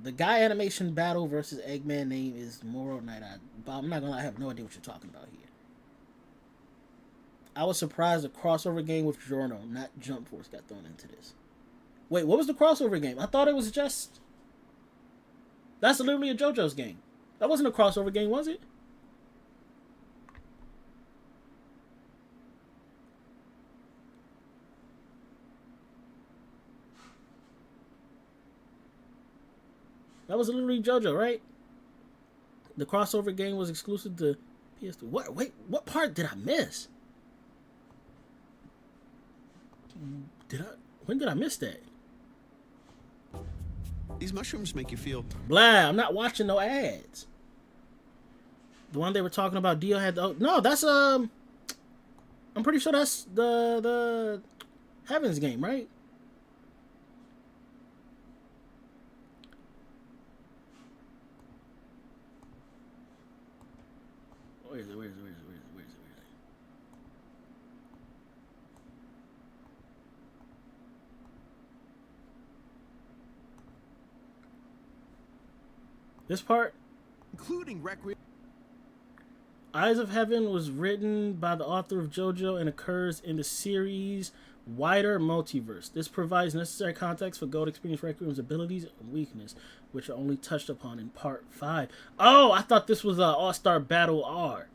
versus Eggman name is Moral Night. I'm not gonna lie, I have no idea what you're talking about here. I was surprised a crossover game with Giorno, not Jump Force, got thrown into this. Wait, what was the crossover game? I thought it was just... That's literally a JoJo's game. That wasn't a crossover game, was it? That was literally JoJo, right? The crossover game was exclusive to PS2. What? Wait, what part did I miss? When did I miss that? These mushrooms make you feel... Blah, I'm not watching no ads. The one they were talking about, Dio had... No, that's, I'm pretty sure that's the Heaven's game, right? Where is it? This part? Including Requiem. Eyes of Heaven was written by the author of JoJo and occurs in the series' wider multiverse. This provides necessary context for Gold Experience Requiem's abilities and weakness, which are only touched upon in Part 5. Oh, I thought this was All-Star Battle R.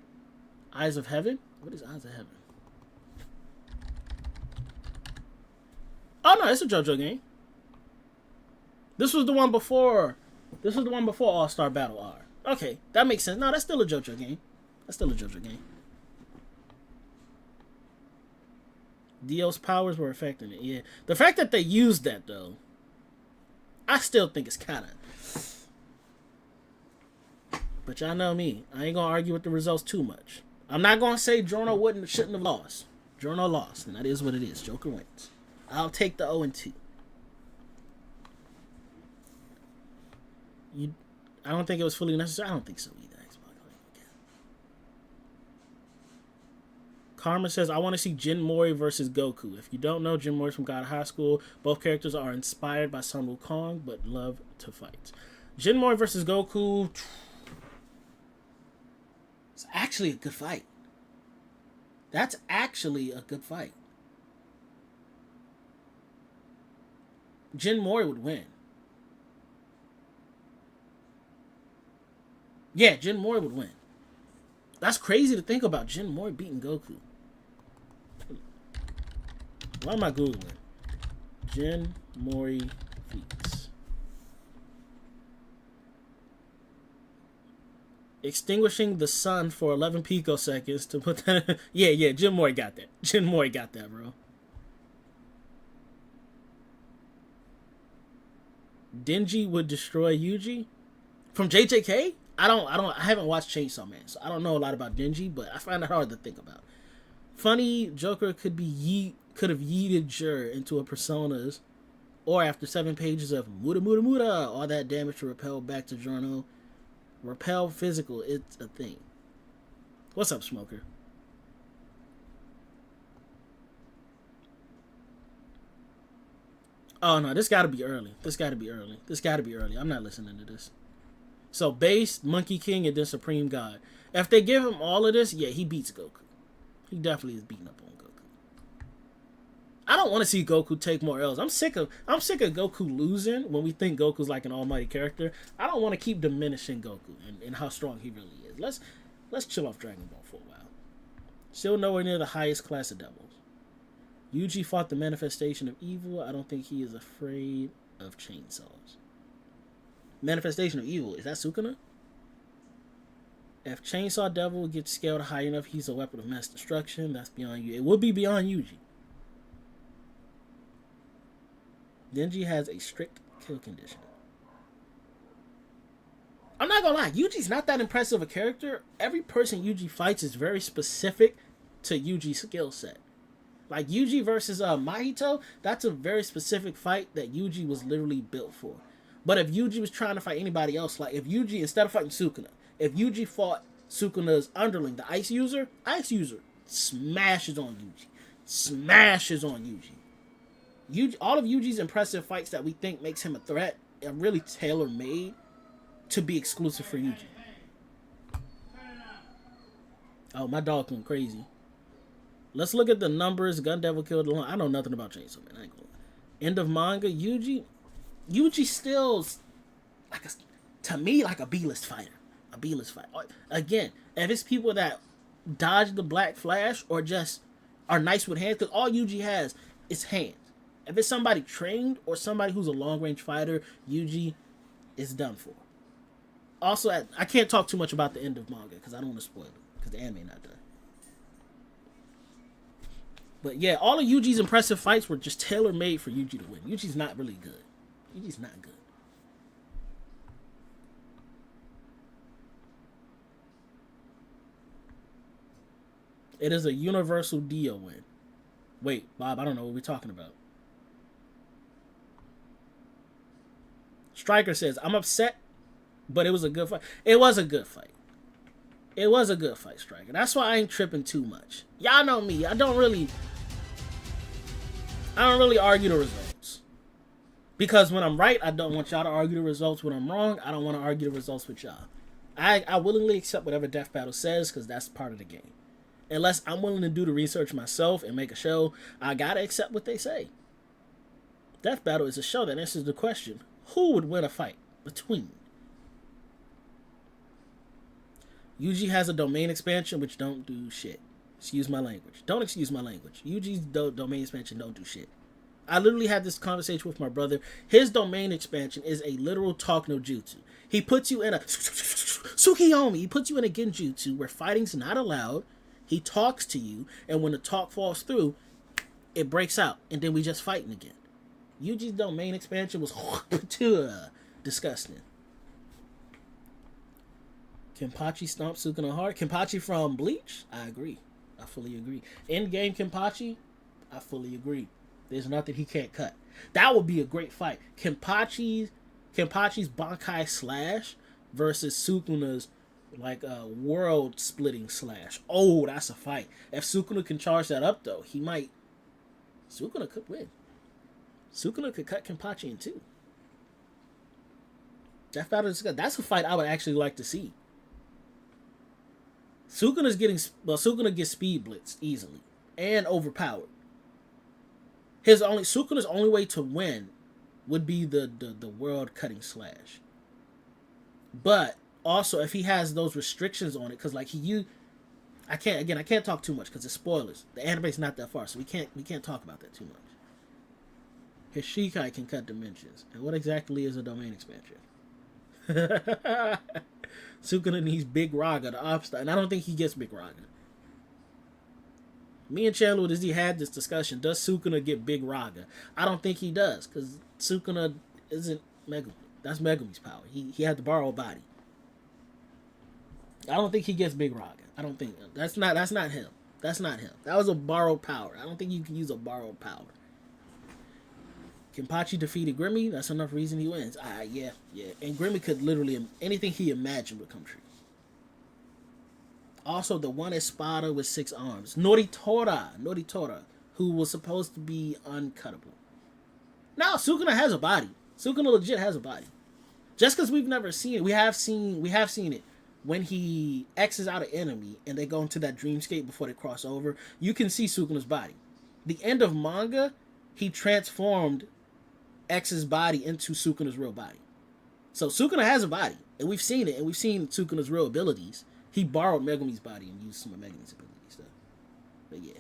Eyes of Heaven? What is Eyes of Heaven? Oh, no, it's a JoJo game. This was the one before All-Star Battle R. Okay, that makes sense. No, that's still a JoJo game. Dio's powers were affecting it, yeah. The fact that they used that, though, I still think it's kind of... But y'all know me. I ain't gonna argue with the results too much. I'm not gonna say Giorno shouldn't have lost. Giorno lost, and that is what it is. Joker wins. I'll take the 0-2. I don't think it was fully necessary. I don't think so either. Karma says, I want to see Jin Mori versus Goku. If you don't know, Jin Mori's from God High School. Both characters are inspired by Sun Wukong, but love to fight. Jin Mori versus Goku. It's actually a good fight. That's actually a good fight. Jin Mori would win. Yeah, Jin Mori would win. That's crazy to think about, Jin Mori beating Goku. Why am I Googling? Jin Mori feats. Extinguishing the sun for 11 picoseconds to put that... Yeah, Jin Mori got that. Jin Mori got that, bro. Denji would destroy Yuji? From JJK? I haven't watched Chainsaw Man, so I don't know a lot about Denji, but I find it hard to think about. Funny, Joker could have yeeted Jur into a personas, or after 7 pages of Muda, all that damage to repel back to Giorno. Repel physical, it's a thing. What's up, Smoker? Oh no, this gotta be early. I'm not listening to this. So base, Monkey King, and then Supreme God. If they give him all of this, yeah, he beats Goku. He definitely is beating up on Goku. I don't want to see Goku take more L's. I'm sick of Goku losing when we think Goku's like an almighty character. I don't want to keep diminishing Goku and how strong he really is. Let's chill off Dragon Ball for a while. Still nowhere near the highest class of devils. Yuji fought the manifestation of evil. I don't think he is afraid of chainsaws. Manifestation of evil, is that Sukuna? If Chainsaw Devil gets scaled high enough, he's a weapon of mass destruction. That's beyond you. It would be beyond Yuji. Denji has a strict Kill condition. I'm not gonna lie, Yuji's not that impressive a character. Every person Yuji fights is very specific to Yuji's skill set. Like Yuji versus Mahito, that's a very specific fight that Yuji was literally built for. But if Yuji was trying to fight anybody else, like if Yuji, instead of fighting Sukuna, if Yuji fought Sukuna's underling, the Ice User smashes on Yuji. Smashes on Yuji. All of Yuji's impressive fights that we think makes him a threat are really tailor-made to be exclusive for Yuji. Oh, my dog went crazy. Let's look at the numbers. Gun Devil killed the I know nothing about Chainsaw Man. I ain't gonna lie. End of manga. Yuji still, to me, like a B-list fighter. A B-list fighter. Again, if it's people that dodge the Black Flash or just are nice with hands, because all Yuji has is hands. If it's somebody trained or somebody who's a long-range fighter, Yuji is done for. Also, I can't talk too much about the end of manga because I don't want to spoil it because the anime not done. But yeah, all of Yuji's impressive fights were just tailor-made for Yuji to win. Yuji's not really good. Yuji's not good. It is a universal Dio win. Wait, Bob, I don't know what we're talking about. Striker says, I'm upset, but it was a good fight. It was a good fight. It was a good fight, Striker. That's why I ain't tripping too much. Y'all know me. I don't really argue the results. Because when I'm right, I don't want y'all to argue the results. When I'm wrong, I don't want to argue the results with y'all. I willingly accept whatever Deathbattle says because that's part of the game. Unless I'm willing to do the research myself and make a show, I gotta accept what they say. Deathbattle is a show that answers the question, who would win a fight between? Yuji has a domain expansion which don't do shit. Excuse my language. Don't excuse my language. Yuji's domain expansion don't do shit. I literally had this conversation with my brother. His domain expansion is a literal talk no jutsu. He puts you in a Tsukiyomi. He puts you in a genjutsu where fighting's not allowed. He talks to you, and when the talk falls through, it breaks out, and then we just fighting again. Yuji's domain expansion was disgusting. Kenpachi stomp Sukuna hard. Kenpachi from Bleach? I agree. I fully agree. In-game Kenpachi? I fully agree. There's nothing he can't cut. That would be a great fight. Kenpachi's Bankai slash versus Sukuna's world splitting slash. Oh, that's a fight. If Sukuna can charge that up though, Sukuna could win. Sukuna could cut Kenpachi in two. That's a fight I would actually like to see. Sukuna gets speed blitzed easily and overpowered. Sukuna's only way to win would be the world cutting slash. But also, if he has those restrictions on it, because I can't talk too much because it's spoilers. The anime's not that far, so we can't talk about that too much. His Shikai can cut dimensions. And what exactly is a domain expansion? Sukuna needs Big Raga, the obstacle, and I don't think he gets Big Raga. Me and Chandler with Z had this discussion. Does Sukuna get Big Raga? I don't think he does, because Sukuna isn't Megumi. That's Megumi's power. He had to borrow a body. I don't think he gets Big Raga. I don't think that's not him. That's not him. That was a borrowed power. I don't think you can use a borrowed power. Kenpachi defeated Grimmy. That's enough reason he wins. Yeah. And Grimmy could literally anything he imagined would come true. Also, the one Espada with 6 arms, Noritora, who was supposed to be uncuttable. Now Sukuna has a body. Sukuna legit has a body. Just because we've never seen it, we have seen it when he X's out an enemy and they go into that dreamscape before they cross over. You can see Sukuna's body. The end of manga, he transformed X's body into Sukuna's real body. So Sukuna has a body, and we've seen it, and we've seen Sukuna's real abilities. He borrowed Megumi's body and used some of Megumi's abilities, though. But yeah,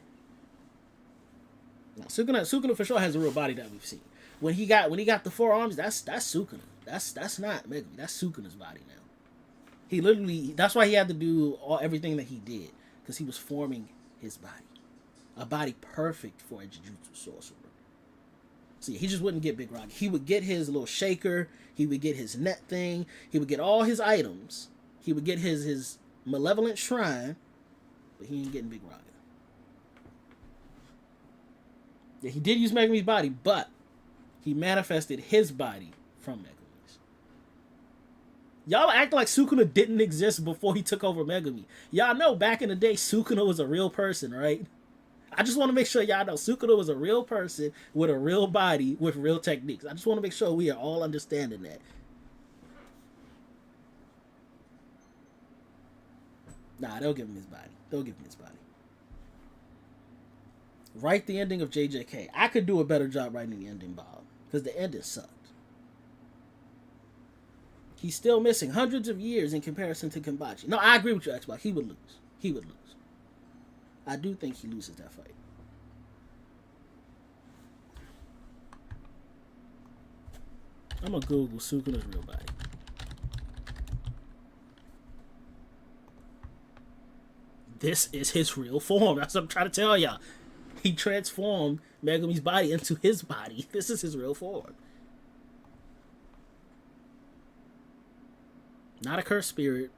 now, Sukuna for sure has a real body that we've seen. When he got the 4 arms, that's Sukuna. That's not Megumi. That's Sukuna's body now. He literally, that's why he had to do everything that he did, because he was forming his body, a body perfect for a Jujutsu sorcerer. So yeah, he just wouldn't get Big Rock. He would get his little shaker. He would get his net thing. He would get all his items. He would get his malevolent shrine, but he ain't getting Big Rock. Yeah, he did use Megumi's body, but he manifested his body from Megumi's. Y'all act like Sukuna didn't exist before he took over Megumi. Y'all know back in the day, Sukuna was a real person, right? I just want to make sure y'all know Sukuna was a real person with a real body with real techniques. I just want to make sure we are all understanding that. Nah, they'll give him his body. They'll give him his body. Write the ending of JJK. I could do a better job writing the ending, Bob, because the ending sucked. He's still missing hundreds of years in comparison to Kenpachi. No, I agree with you, Xbox. He would lose. He would lose. I do think he loses that fight. I'm going to Google Sukuna's real body. This is his real form. That's what I'm trying to tell y'all. He transformed Megumi's body into his body. This is his real form. Not a cursed spirit.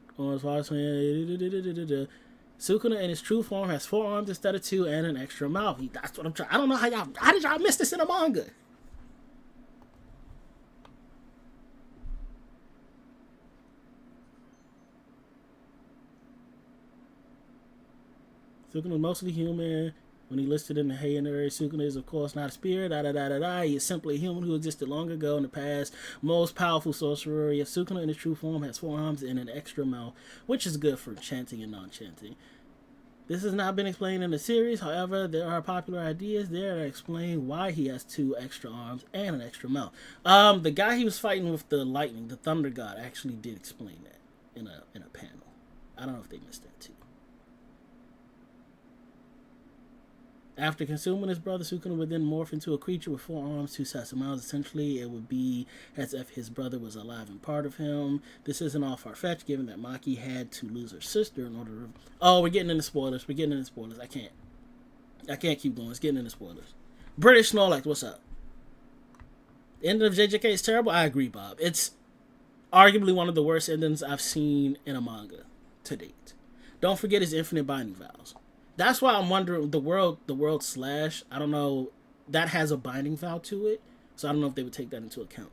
Sukuna in his true form has 4 arms instead of 2 and an extra mouth. That's what I'm trying. I don't know how did y'all miss this in a manga? Sukuna is mostly human. When he listed in the Heian Sukuna is of course not a spirit. He is simply a human who existed long ago in the past. Most powerful sorcerer. Yet Sukuna in his true form has 4 arms and an extra mouth, which is good for chanting and non-chanting. This has not been explained in the series. However, there are popular ideas there that explain why he has 2 extra arms and an extra mouth. The guy he was fighting with the lightning, the thunder god, actually did explain that in a panel. I don't know if they missed that too. After consuming his brother, Sukuna would then morph into a creature with 4 arms, 2 sets of mouths. Essentially, it would be as if his brother was alive and part of him. This isn't all far-fetched, given that Maki had to lose her sister in order to... Oh, we're getting into spoilers. I can't keep going. It's getting into spoilers. British Snorlax, what's up? The ending of JJK is terrible? I agree, Bob. It's arguably one of the worst endings I've seen in a manga to date. Don't forget his infinite binding vows. That's why I'm wondering, the world slash, I don't know, that has a binding vow to it, so I don't know if they would take that into account.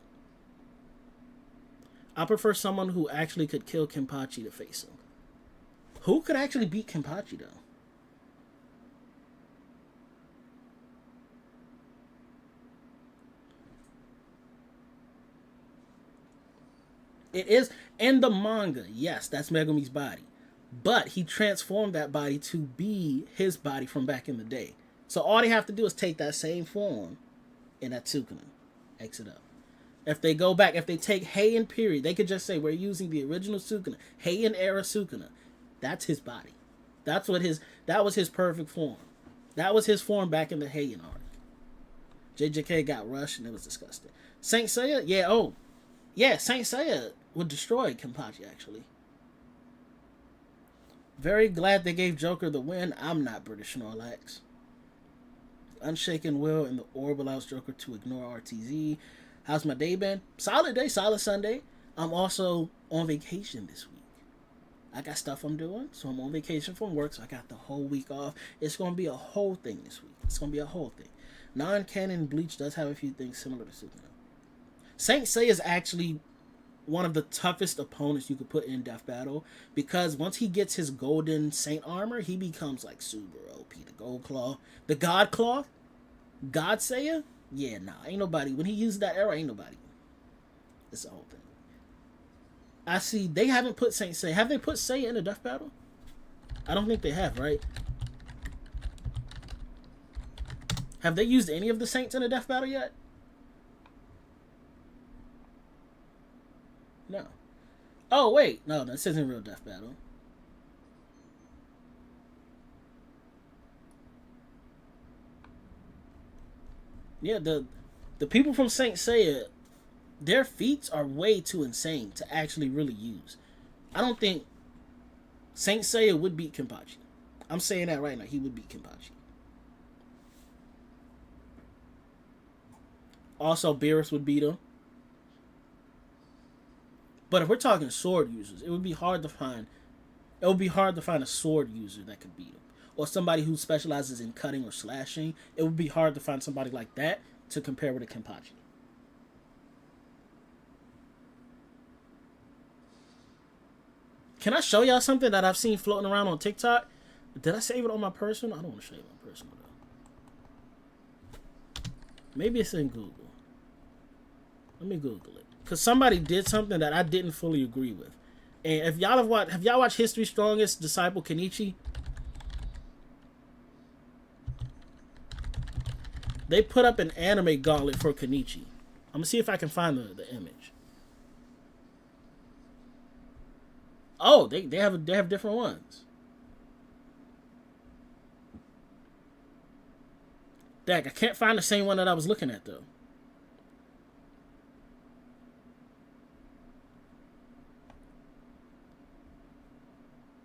I prefer someone who actually could kill Kenpachi to face him. Who could actually beat Kenpachi, though? It is in the manga, yes, that's Megumi's body. But he transformed that body to be his body from back in the day. So all they have to do is take that same form in that Sukuna. Exit up. If they go back, if they take Heian period, they could just say we're using the original Sukuna, Heian era Sukuna. That's his body. That was his perfect form. That was his form back in the Heian arc. JJK got rushed and it was disgusting. Saint Seiya, Saint Seiya would destroy Kenpachi actually. Very glad they gave Joker the win. I'm not British Snorlax. Unshaken will and the orb allows Joker to ignore RTZ. How's my day been? Solid day, solid Sunday. I'm also on vacation this week. I got stuff I'm doing, so I'm on vacation from work, so I got the whole week off. It's going to be a whole thing this week. It's going to be a whole thing. Non-canon Bleach does have a few things similar to Sukuna. Saint Seiya is actually one of the toughest opponents you could put in Deathbattle, because once he gets his golden Saint armor, he becomes like super OP. The Gold Claw, the God Claw, God Seiya. Yeah, nah, ain't nobody. When he used that era, ain't nobody. It's the whole thing. I see they haven't put Saint Seiya. Have they put Seiya in a Deathbattle? I don't think they have, right? Have they used any of the Saints in a Deathbattle yet? No. Oh, wait. No, this isn't real Deathbattle. Yeah, the people from Saint Seiya, their feats are way too insane to actually really use. I don't think Saint Seiya would beat Kenpachi. I'm saying that right now. He would beat Kenpachi. Also, Beerus would beat him. But if we're talking sword users, it would be hard to find. It would be hard to find a sword user that could beat him, or somebody who specializes in cutting or slashing. It would be hard to find somebody like that to compare with a Kenpachi. Can I show y'all something that I've seen floating around on TikTok? Did I save it on my personal? I don't want to show you my personal though. Maybe it's in Google. Let me Google it. Because somebody did something that I didn't fully agree with. And if y'all have y'all watched History's Strongest Disciple Kenichi? They put up an anime gauntlet for Kenichi. I'm gonna see if I can find the image. Oh, they have different ones. Dag, I can't find the same one that I was looking at though.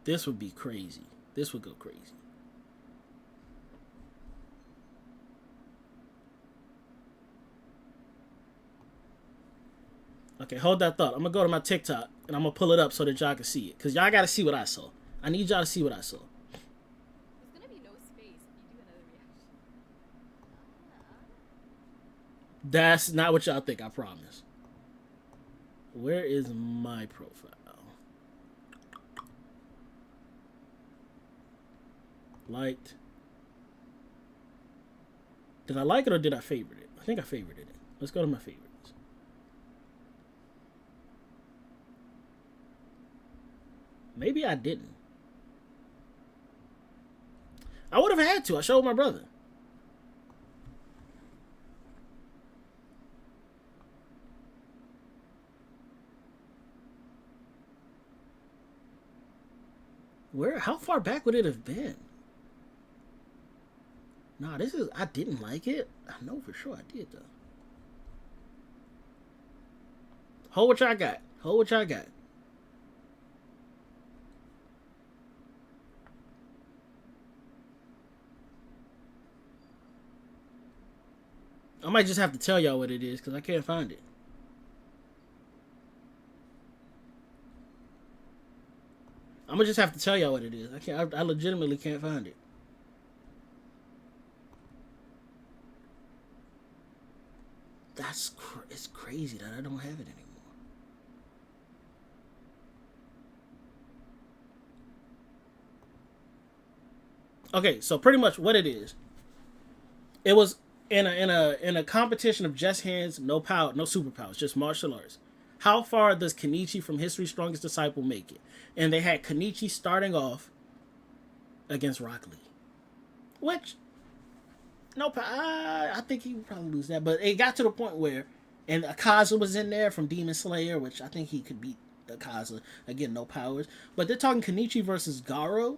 This would be crazy. This would go crazy. Okay, hold that thought. I'm gonna go to my TikTok and I'm gonna pull it up so that y'all can see it. Cause y'all gotta see what I saw. I need y'all to see what I saw. There's gonna be no space if you do another reaction. That's not what y'all think, I promise. Where is my profile? Liked. Did I like it or did I favorite it? I think I favorited it. Let's go to my favorites. Maybe I didn't. I would have had to. I showed my brother. How far back would it have been? Nah, I didn't like it. I know for sure I did though. Hold what y'all got. Hold what y'all got. I might just have to tell y'all what it is because I can't find it. I'm gonna just have to tell y'all what it is. I legitimately can't find it. It's crazy that I don't have it anymore. Okay, so pretty much what it is. It was in a competition of just hands, no power, no superpowers, just martial arts. How far does Kenichi from History's Strongest Disciple make it? And they had Kenichi starting off against Rock Lee, which I think he would probably lose that. But it got to the point where, and Akaza was in there from Demon Slayer, which I think he could beat Akaza. Again, no powers. But they're talking Kenichi versus Garo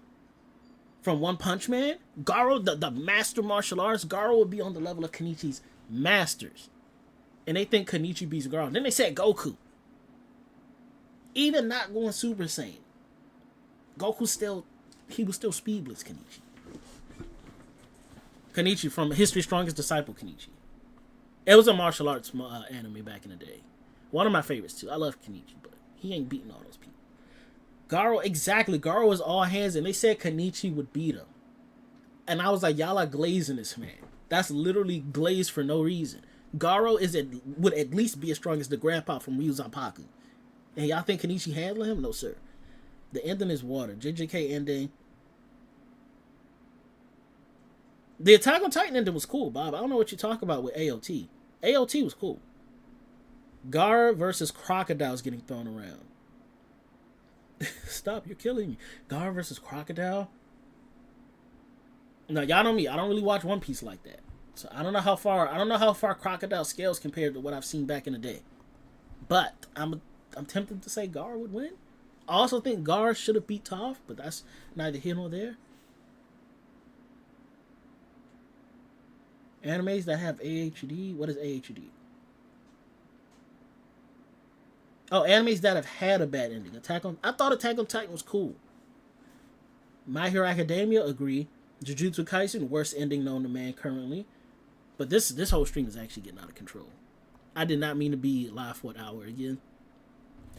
from One Punch Man. Garo, the master martial arts, Garo would be on the level of Kenichi's masters. And they think Kenichi beats Garo. Then they said Goku. Even not going Super Saiyan. Goku was still speedless Kenichi. Kenichi from History's Strongest Disciple Kenichi. It was a martial arts anime back in the day. One of my favorites too. I love Kenichi, but he ain't beating all those people. Garo, exactly. Garo was all hands, and they said Kenichi would beat him. And I was like, y'all are glazing this man. That's literally glazed for no reason. Garo would at least be as strong as the grandpa from Ryu Zanpaku. And y'all think Kenichi handling him? No, sir. The ending is water. JJK ending. The Attack on Titan ending was cool, Bob. I don't know what you talk about with AOT. AOT was cool. Gar versus Crocodile's getting thrown around. Stop, you're killing me. Gar versus Crocodile? No, y'all know me. I don't really watch One Piece like that. So I don't know how far Crocodile scales compared to what I've seen back in the day. But I'm tempted to say Gar would win. I also think Gar should have beat Toph, but that's neither here nor there. Animes that have AHD. What is AHD? Oh, animes that have had a bad ending. I thought Attack on Titan was cool. My Hero Academia, agree. Jujutsu Kaisen, worst ending known to man currently. But this whole stream is actually getting out of control. I did not mean to be live for an hour again.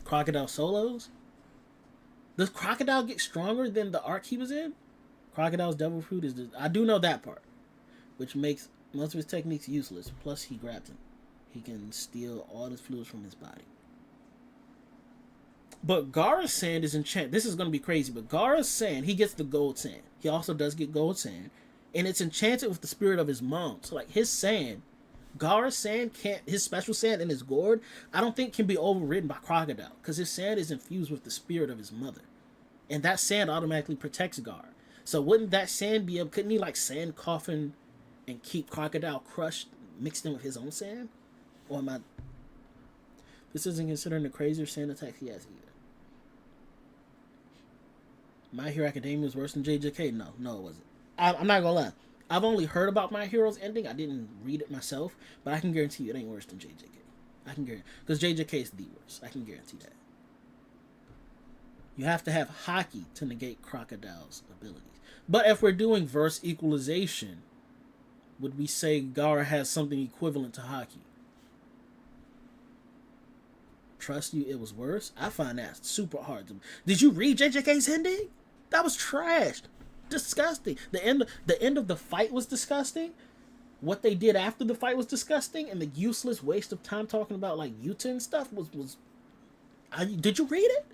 Crocodile solos? Does Crocodile get stronger than the arc he was in? Crocodile's devil fruit is... I do know that part. Which makes most of his techniques useless. Plus, he grabs him. He can steal all his fluids from his body. But Gaara's sand is enchanted. This is going to be crazy, but Gaara's sand, he gets the gold sand. He also does get gold sand. And it's enchanted with the spirit of his mom. So, like, his sand, Gaara's sand can't... His special sand in his gourd, I don't think can be overridden by Crocodile. Because his sand is infused with the spirit of his mother. And that sand automatically protects Gaara. So wouldn't that sand be able... Couldn't he, like, sand coffin and keep Crocodile crushed mixed in with his own sand? Or am I... This isn't considering the crazier sand attacks he has either. My Hero Academia was worse than JJK? No, it wasn't. I'm not gonna lie. I've only heard about My Hero's ending. I didn't read it myself, but I can guarantee you it ain't worse than JJK. I can guarantee, because JJK is the worst. I can guarantee that. You have to have Haki to negate Crocodile's abilities. But if we're doing verse equalization, would we say Gaara has something equivalent to Haki? Trust you, it was worse. I find that super hard to... Did you read JJK's ending? That was trash. Disgusting. The end of the fight was disgusting. What they did after the fight was disgusting, and the useless waste of time talking about like Yuta and stuff was did you read it?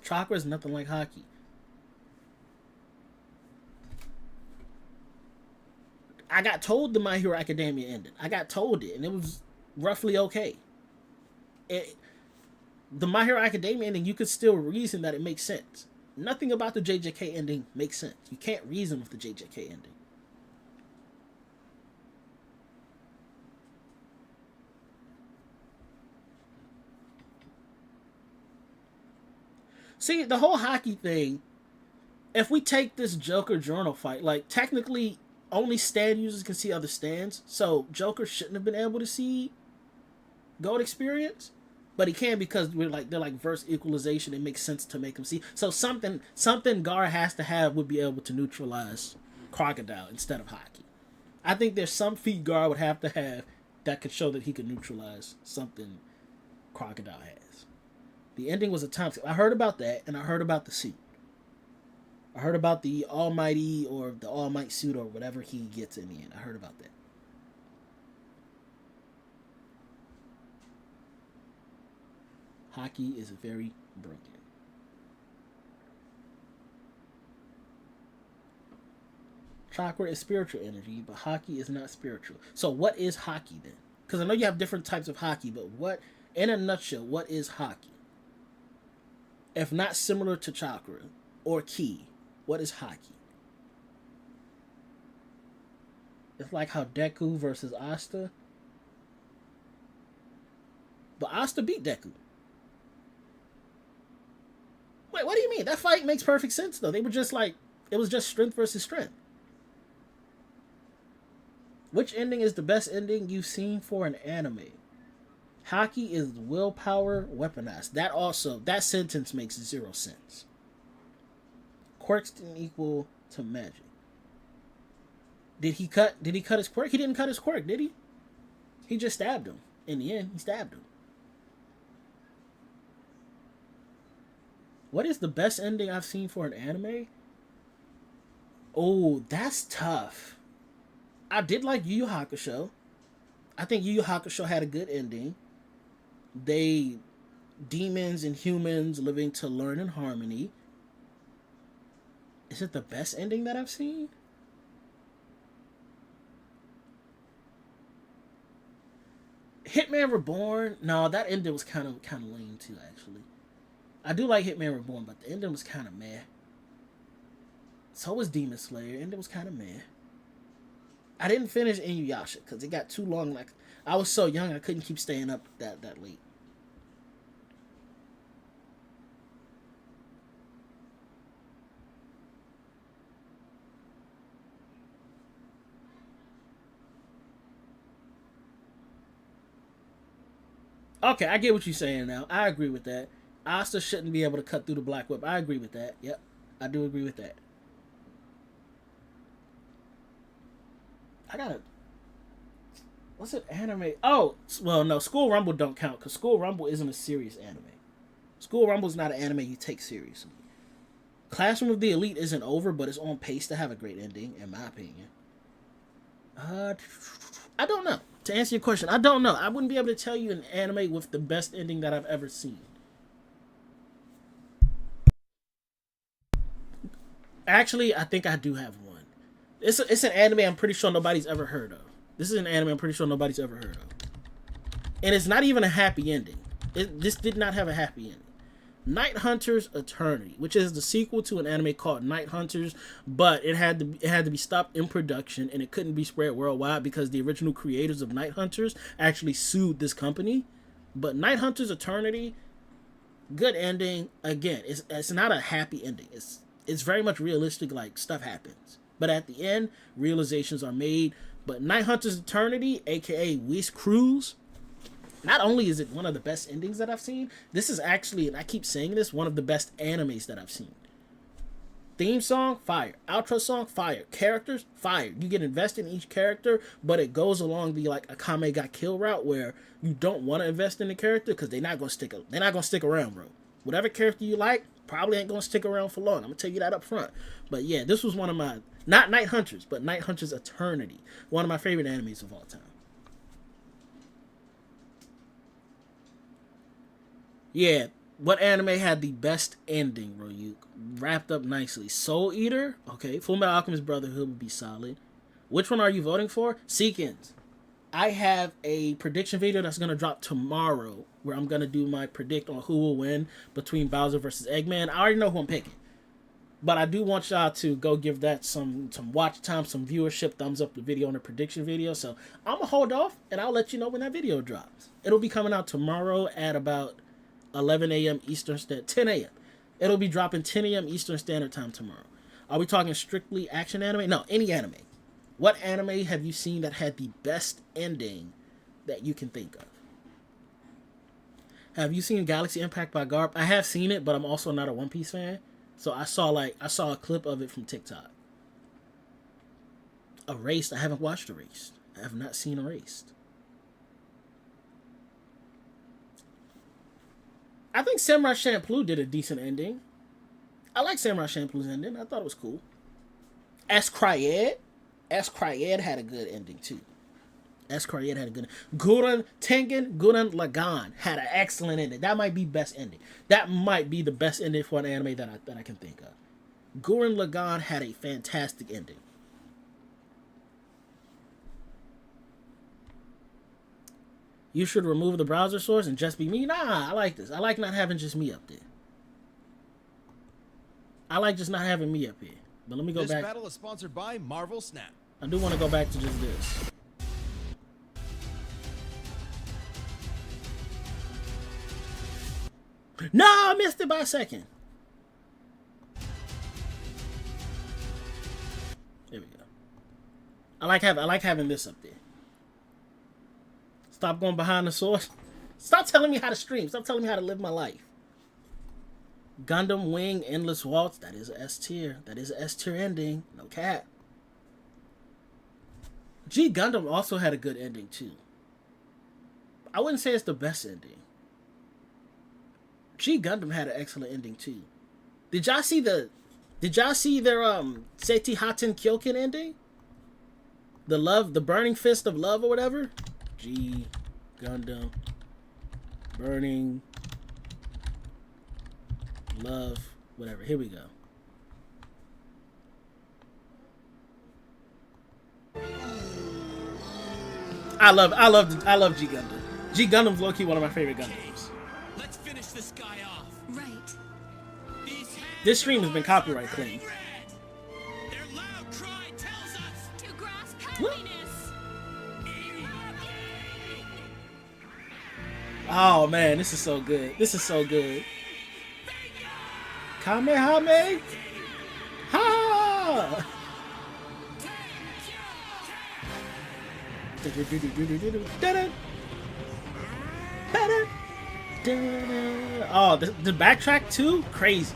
Chakra is nothing like Haki. I got told the My Hero Academia ended. I got told it, and it was roughly okay. The My Hero Academia ending, you could still reason that it makes sense. Nothing about the JJK ending makes sense. You can't reason with the JJK ending. See, the whole Haki thing, if we take this Joker Giorno fight, like, technically, only stand users can see other stands, so Joker shouldn't have been able to see Gold Experience, but he can because they're like verse equalization. It makes sense to make him see. So something Gaara has to have would be able to neutralize Crocodile instead of Haki. I think there's some feat Gaara would have to have that could show that he could neutralize something Crocodile has. The ending was a time skip. I heard about that, and I heard about the suit. I heard about the Almighty or the All Might suit or whatever he gets in the end. I heard about that. Haki is very broken. Chakra is spiritual energy, but Haki is not spiritual. So what is Haki then? Because I know you have different types of Haki, but what, in a nutshell, what is Haki? If not similar to Chakra or Ki, what is Haki? It's like how Deku versus Asta. But Asta beat Deku. Wait, what do you mean? That fight makes perfect sense, though. They were just like... It was just strength versus strength. Which ending is the best ending you've seen for an anime? Haki is willpower weaponized. That sentence makes zero sense. Quirks didn't equal to magic. Did he cut his quirk? He didn't cut his quirk, did he? He just stabbed him. In the end, he stabbed him. What is the best ending I've seen for an anime? Oh, that's tough. I did like Yu Yu Hakusho. I think Yu Yu Hakusho had a good ending. Demons and humans living to learn in harmony. Is it the best ending that I've seen? Hitman Reborn? No, that ending was kind of lame too, actually. I do like Hitman Reborn, but the ending was kind of meh. So was Demon Slayer. Ending was kind of meh. I didn't finish Inuyasha because it got too long. Like, I was so young, I couldn't keep staying up that late. Okay, I get what you're saying now. I agree with that. Asta shouldn't be able to cut through the Black Whip. I agree with that. Yep, I do agree with that. What's an anime? Oh, well, no, School Rumble don't count because School Rumble isn't a serious anime. School Rumble is not an anime you take seriously. Classroom of the Elite isn't over, but it's on pace to have a great ending, in my opinion. I don't know. To answer your question, I don't know. I wouldn't be able to tell you an anime with the best ending that I've ever seen. Actually, I think I do have one. It's an anime I'm pretty sure nobody's ever heard of. This is an anime I'm pretty sure nobody's ever heard of. And it's not even a happy ending. This did not have a happy ending. Night Hunters Eternity, which is the sequel to an anime called Night Hunters, but it had to be stopped in production and it couldn't be spread worldwide because the original creators of Night Hunters actually sued this company. But Night Hunters Eternity, good ending. Again, it's not a happy ending. It's very much realistic, like stuff happens. But at the end, realizations are made. But Night Hunters Eternity, aka Whis Cruise, not only is it one of the best endings that I've seen, this is actually, and I keep saying this, one of the best animes that I've seen. Theme song, fire. Outro song, fire. Characters, fire. You get invested in each character, but it goes along the like Akame got killed route where you don't want to invest in the character because they're not gonna stick around, bro. Whatever character you like probably ain't gonna stick around for long. I'm gonna tell you that up front. But yeah, this was one of my, not Night Hunters, but Night Hunters Eternity, one of my favorite animes of all time. Yeah, what anime had the best ending, Royuk? Wrapped up nicely. Soul Eater? Okay. Fullmetal Alchemist Brotherhood would be solid. Which one are you voting for? Seekins. I have a prediction video that's going to drop tomorrow where I'm going to do my predict on who will win between Bowser versus Eggman. I already know who I'm picking. But I do want y'all to go give that some watch time, some viewership, thumbs up the video on the prediction video. So I'm going to hold off and I'll let you know when that video drops. It'll be coming out tomorrow at about 11 a.m. Eastern Standard, 10 a.m. It'll be dropping 10 a.m. Eastern Standard Time tomorrow. Are we talking strictly action anime? No, any anime. What anime have you seen that had the best ending that you can think of? Have you seen Galaxy Impact by Garp? I have seen it, but I'm also not a One Piece fan. So I saw a clip of it from TikTok. Erased. I haven't watched Erased. I have not seen Erased. I think Samurai Champloo did a decent ending. I like Samurai Champloo's ending. I thought it was cool. S. Cryed had a good ending too. Gurren Lagann had an excellent ending. That might be best ending. That might be the best ending for an anime that I can think of. Gurren Lagann had a fantastic ending. You should remove the browser source and just be me. Nah, I like this. I like not having just me up there. I like just not having me up here. But let me go back. This battle is sponsored by Marvel Snap. I do want to go back to just this. No, I missed it by a second. There we go. I like having this up there. Stop going behind the source. Stop telling me how to stream. Stop telling me how to live my life. Gundam Wing Endless Waltz. That is an S tier. That is an S tier ending. No cap. G Gundam also had a good ending too. I wouldn't say it's the best ending. G Gundam had an excellent ending too. Did y'all see their Seti Haten Kyoken ending? The Burning Fist of Love or whatever? G Gundam Burning Love, whatever. Here we go. I love G Gundam. G Gundam's low-key one of my favorite Gundams. Let's finish this guy off. Right. This stream has been copyright claimed. Their loud cry tells us To grasp What? happiness. Oh man, this is so good. This is so good. Kamehame! Ha! Oh, the backtrack too? Crazy.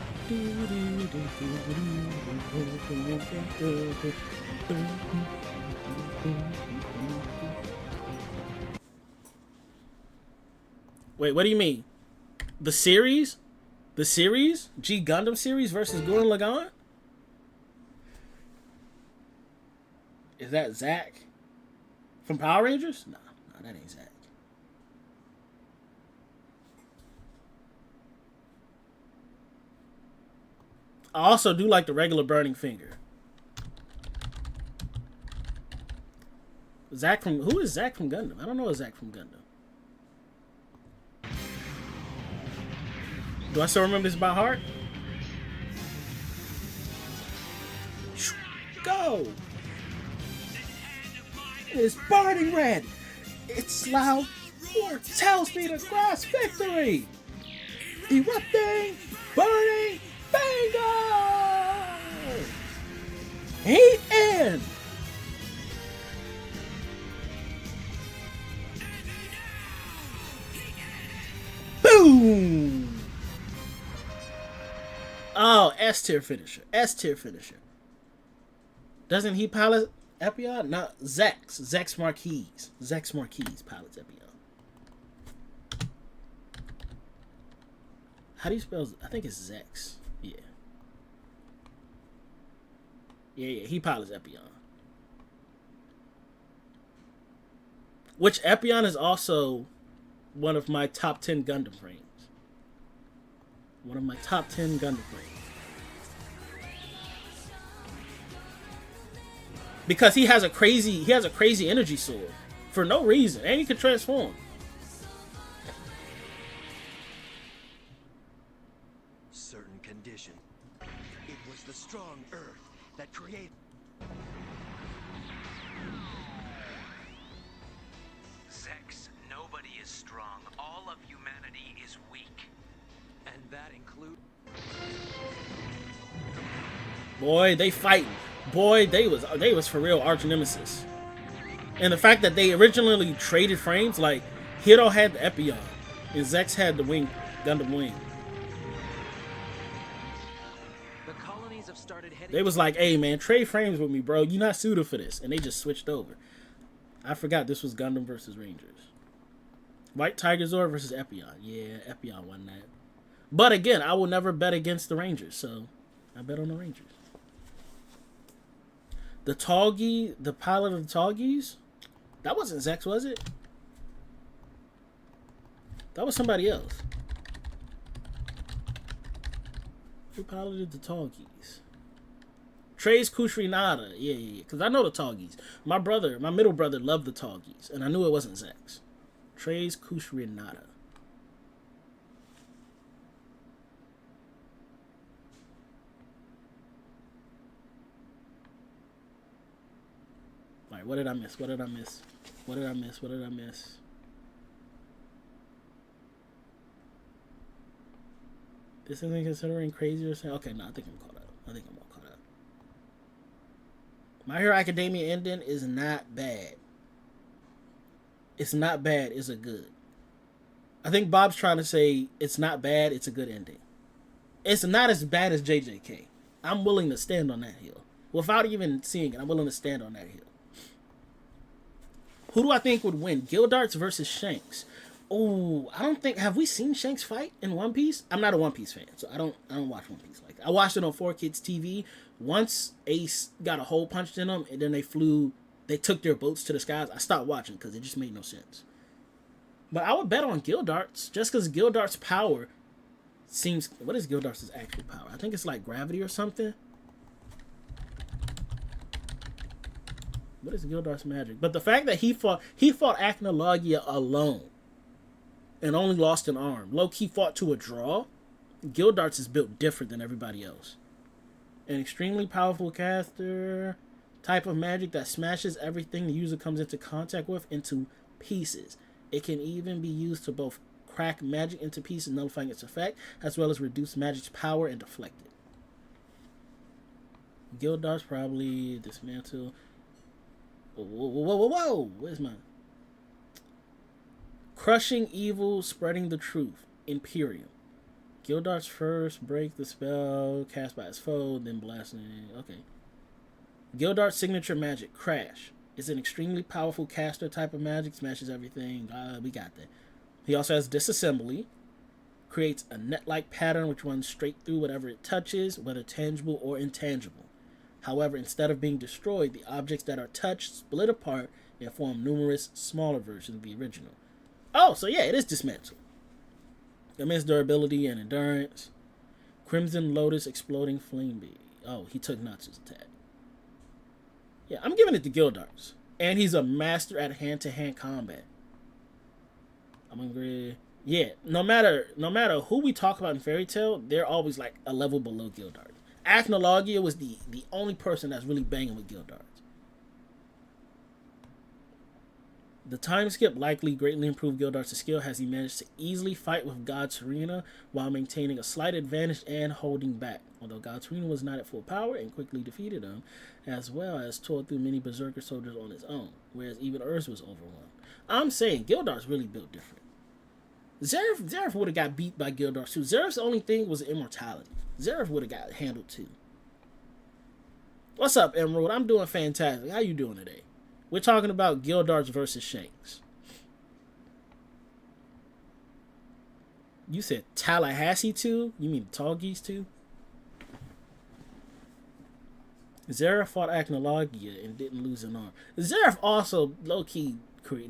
Wait, what do you mean? The series? The series? G Gundam series versus Gurren Lagann? Is that Zack from Power Rangers? No, that ain't Zack. I also do like the regular Burning Finger. Who is Zack from Gundam? I don't know a Zack from Gundam. Do I still remember this by heart? Go! It's burning red! Its loud roar tells me to grasp victory! Erupting, burning, bingo! Heat in! Boom! Oh, S tier finisher. S tier finisher. Doesn't he pilot Epion? No, Zex. Zex Marquis. Zex Marquis pilots Epion. How do you spell? I think it's Zex. Yeah. Yeah. He pilots Epion. Which Epion is also one of my top 10 Gundam frames. One of my top 10 Gundam frames. Because he has a crazy energy sword for no reason, and he can transform. Certain condition. It was the strong earth that created. Zex, nobody is strong. All of humanity is weak. And that includes. Boy, they fighting. Boy, they was for real arch nemesis. And the fact that they originally traded frames, like Hiro had the Epion and Zex had the Gundam Wing. The colonies have started heading. They was like, hey man, trade frames with me, bro. You're not suited for this. And they just switched over. I forgot this was Gundam versus Rangers. White Tiger Zord versus Epion. Yeah, Epion won that. But again, I will never bet against the Rangers, so I bet on the Rangers. The Tallgi, the pilot of the Tallgis? That wasn't Zex, was it? That was somebody else. Who piloted the Tallgis? Trey's Kushrinada. Yeah. Because I know the Tallgis. My middle brother loved the Tallgis. And I knew it wasn't Zex. Trey's Kushrinada. Alright, what did I miss? This isn't considering crazy or something? Okay, no, I think I'm caught up. My Hero Academia ending is not bad. It's not bad, it's a good. I think Bob's trying to say it's not bad, it's a good ending. It's not as bad as JJK. I'm willing to stand on that hill. Without even seeing it, I'm willing to stand on that hill. Who do I think would win? Gildarts versus Shanks. Oh, I don't think. Have we seen Shanks fight in One Piece? I'm not a One Piece fan, so I don't watch One Piece like that. I watched it on 4Kids TV. Once Ace got a hole punched in them, and then they took their boats to the skies. I stopped watching because it just made no sense. But I would bet on Gildarts just because Gildarts' power seems. What is Gildarts' actual power? I think it's like gravity or something. What is Gildart's magic? But the fact that he fought Acnologia alone and only lost an arm. Low-key fought to a draw. Gildarts is built different than everybody else. An extremely powerful caster. Type of magic that smashes everything the user comes into contact with into pieces. It can even be used to both crack magic into pieces, nullifying its effect, as well as reduce magic's power and deflect it. Gildart's probably dismantle. Whoa. Where's mine? Crushing evil, spreading the truth. Imperium. Gildart's first break the spell cast by his foe, then blasting. Okay. Gildart's signature magic, Crash. It's an extremely powerful caster type of magic, smashes everything. We got that. He also has disassembly, creates a net-like pattern which runs straight through whatever it touches, whether tangible or intangible. However, instead of being destroyed, the objects that are touched split apart and form numerous smaller versions of the original. Oh, so yeah, it is dismantled. Immense durability and endurance. Crimson Lotus exploding flame bead. Oh, he took Natsu's attack. Yeah, I'm giving it to Gildarts. And he's a master at hand-to-hand combat. I'm hungry. Yeah, no matter who we talk about in Fairy Tail, they're always like a level below Gildarts. Acnologia was the only person that's really banging with Gildarts. The time skip likely greatly improved Gildarts' skill as he managed to easily fight with God Serena while maintaining a slight advantage and holding back. Although God Serena was not at full power and quickly defeated him, as well as tore through many Berserker soldiers on his own, whereas even Urs was overwhelmed. I'm saying Gildarts really built different. Zeref would have got beat by Gildarts too. Zeref's only thing was immortality. Zeref would have got handled too. What's up, Emerald? I'm doing fantastic. How you doing today? We're talking about Gildarts versus Shanks. You said Tallahassee too? You mean Tall Geese too? Zeref fought Acnologia and didn't lose an arm. Zeref also low-key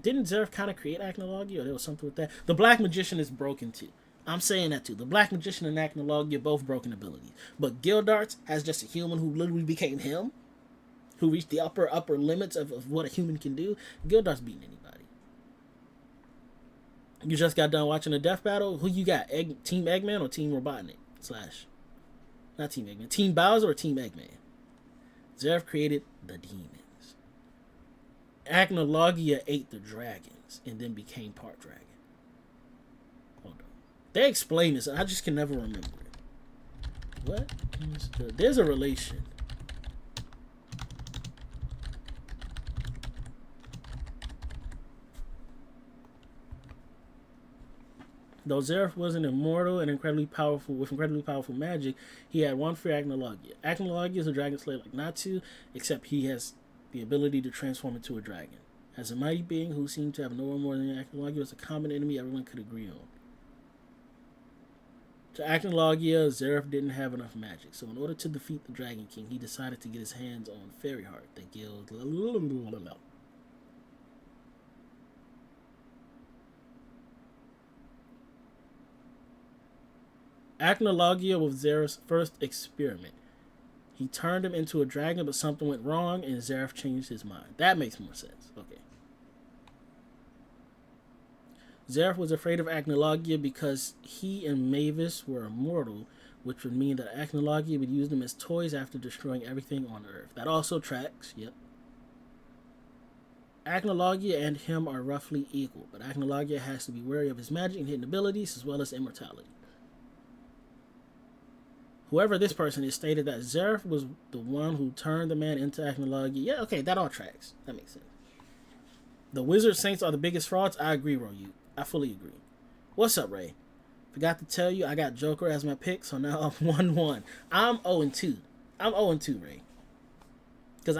didn't Zeref kind of create Acnologia, or there was something with that? The Black Magician is broken too. I'm saying that too. The Black Magician and Acnologia both broken abilities. But Gildarts has just a human who literally became him, who reached the upper limits of what a human can do. Gildarts beating anybody. You just got done watching the Deathbattle. Who you got? Team Eggman or Team Robotnik? Not Team Eggman. Team Bowser or Team Eggman? Zeref created the demons. Acnologia ate the dragons and then became part dragon. Hold on. They explain this. I just can never remember it. What? There's a relation. Though Zeref wasn't immortal and incredibly powerful magic, he had one for Acnologia. Acnologia is a dragon slayer like Natsu, except he has the ability to transform into a dragon. As a mighty being who seemed to have no more than Acnologia, was a common enemy everyone could agree on. To Acnologia, Zeref didn't have enough magic, so in order to defeat the Dragon King, he decided to get his hands on Fairy Heart, the guild. Acnologia was Zeref's first experiment. He turned him into a dragon, but something went wrong, and Zeref changed his mind. That makes more sense. Okay. Zeref was afraid of Acnologia because he and Mavis were immortal, which would mean that Acnologia would use them as toys after destroying everything on Earth. That also tracks, yep. Acnologia and him are roughly equal, but Acnologia has to be wary of his magic and hidden abilities, as well as immortality. Whoever this person is stated that Zeref was the one who turned the man into Acnologia. Yeah, okay, that all tracks. That makes sense. The Wizard Saints are the biggest frauds. I agree, Royu. I fully agree. What's up, Ray? Forgot to tell you, I got Joker as my pick, so now I'm 1-1. I'm 0-2. I'm 0-2, Ray. Because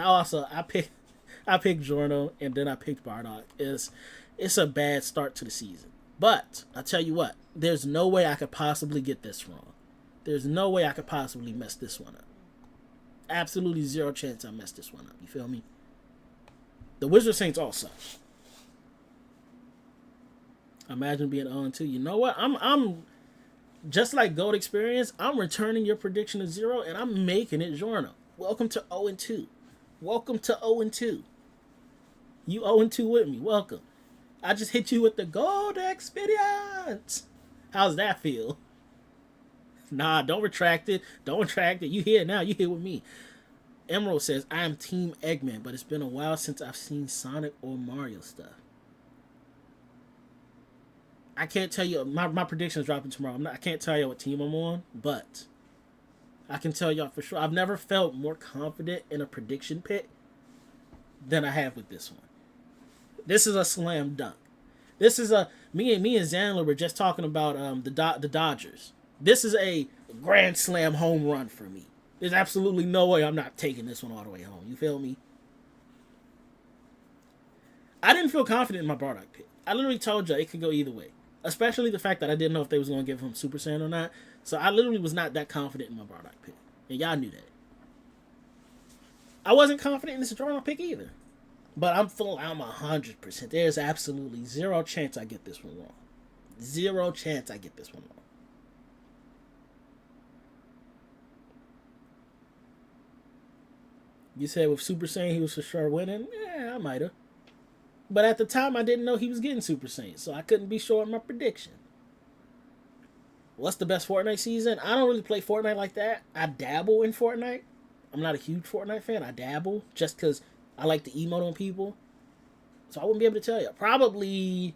I picked Giorno, and then I picked Bardock. It's a bad start to the season. But, I tell you what, there's no way I could possibly get this wrong. There's no way I could possibly mess this one up. Absolutely zero chance I mess this one up. You feel me? The Wizard Saints also. Imagine being 0-2. You know what? I'm just like Gold Experience. I'm returning your prediction to 0, and I'm making it Giorno. Welcome to 0-2. Welcome to 0-2. You 0-2 with me. Welcome. I just hit you with the Gold Experience. How's that feel? Nah, don't retract it. Don't retract it. You here now. You here with me. Emerald says, I am Team Eggman, but it's been a while since I've seen Sonic or Mario stuff. I can't tell you. My prediction is dropping tomorrow. I can't tell you what team I'm on, but I can tell y'all for sure. I've never felt more confident in a prediction pick than I have with this one. This is a slam dunk. This is a me and Zandler were just talking about the Dodgers. This is a grand slam home run for me. There's absolutely no way I'm not taking this one all the way home. You feel me? I didn't feel confident in my Bardock pick. I literally told you it could go either way. Especially the fact that I didn't know if they was going to give him Super Saiyan or not. So I literally was not that confident in my Bardock pick. And y'all knew that. I wasn't confident in this Giorno pick either. But I'm 100%. There's absolutely zero chance I get this one wrong. Zero chance I get this one wrong. You said with Super Saiyan he was for sure winning? Yeah, I might have. But at the time I didn't know he was getting Super Saiyan, so I couldn't be sure of my prediction. What's the best Fortnite season? I don't really play Fortnite like that. I dabble in Fortnite. I'm not a huge Fortnite fan. I dabble just because I like to emote on people. So I wouldn't be able to tell you. Probably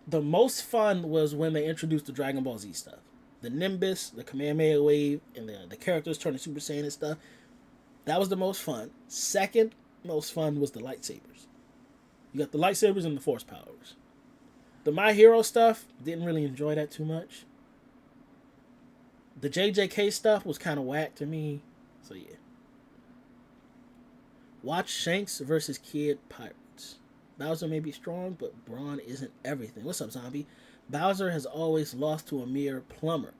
the most fun was when they introduced the Dragon Ball Z stuff. The Nimbus, the Kamehameha Wave, and the characters turning Super Saiyan and stuff. That was the most fun. Second most fun was the lightsabers. You got the lightsabers and the force powers. The My Hero stuff, didn't really enjoy that too much. The JJK stuff was kind of whack to me. So yeah. Watch Shanks versus Kid Pirates. Bowser may be strong, but brawn isn't everything. What's up, Zombie? Bowser has always lost to a mere plumber,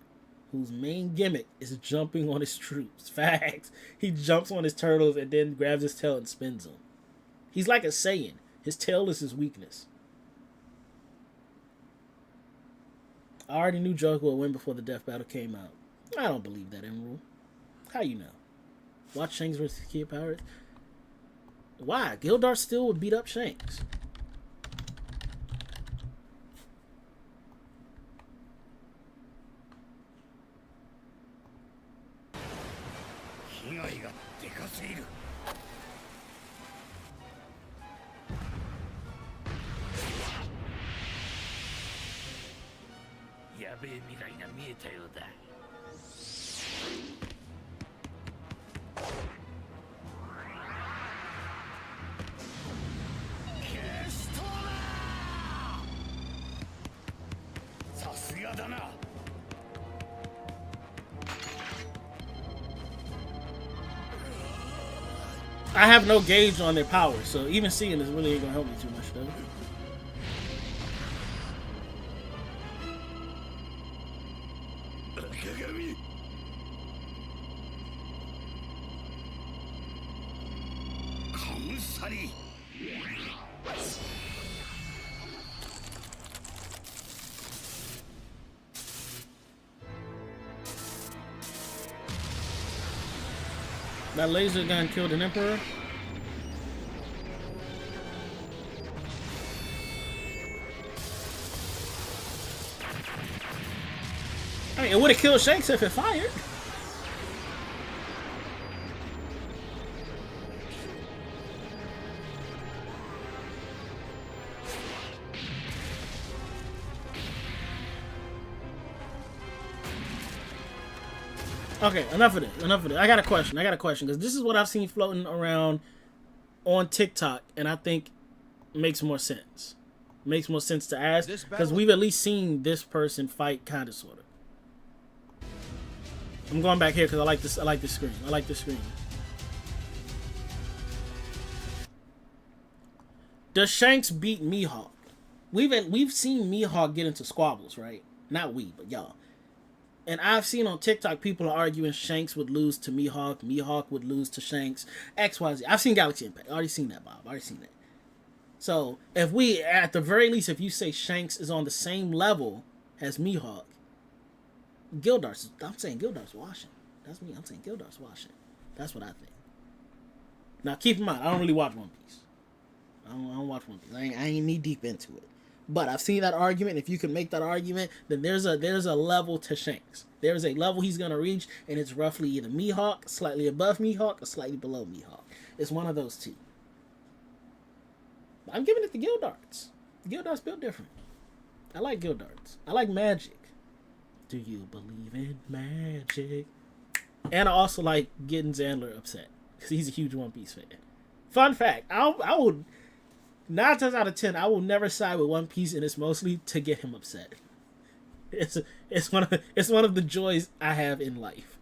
whose main gimmick is jumping on his troops. Facts. He jumps on his turtles and then grabs his tail and spins them. He's like a Saiyan. His tail is his weakness. I already knew Joker would win before the Death Battle came out. I don't believe that, Emerald. How you know? Watch Shanks versus Kid Pirates? Why? Gildar still would beat up Shanks. I have no gauge on their power, so even seeing this really ain't gonna help me too much, though. That laser gun killed an emperor. I mean, it would have killed Shanks if it fired. Okay, enough of this. I got a question, because this is what I've seen floating around on TikTok, and I think makes more sense. Makes more sense to ask, because we've at least seen this person fight, kind of, sort of. I'm going back here because I like this. I like this screen. Does Shanks beat Mihawk? We've seen Mihawk get into squabbles, right? Not we, but y'all. And I've seen on TikTok people are arguing Shanks would lose to Mihawk, Mihawk would lose to Shanks, XYZ. I've seen Galaxy Impact. Already seen that, Bob. Already seen that. So, if we, at the very least, if you say Shanks is on the same level as Mihawk, I'm saying Gildar's washing. That's me. I'm saying Gildar's washing. That's what I think. Now, keep in mind, I don't really watch One Piece. I don't watch One Piece. I ain't knee deep into it. But I've seen that argument. If you can make that argument, then there's a level to Shanks. There's a level he's gonna reach, and it's roughly either Mihawk, slightly above Mihawk, or slightly below Mihawk. It's one of those two. But I'm giving it to Gildarts. Gildart's built different. I like Gildarts. I like magic. Do you believe in magic? And I also like getting Xandler upset because he's a huge One Piece fan. Fun fact: I would. 9 times out of 10, I will never side with One Piece, and it's mostly to get him upset. It's one of the joys I have in life.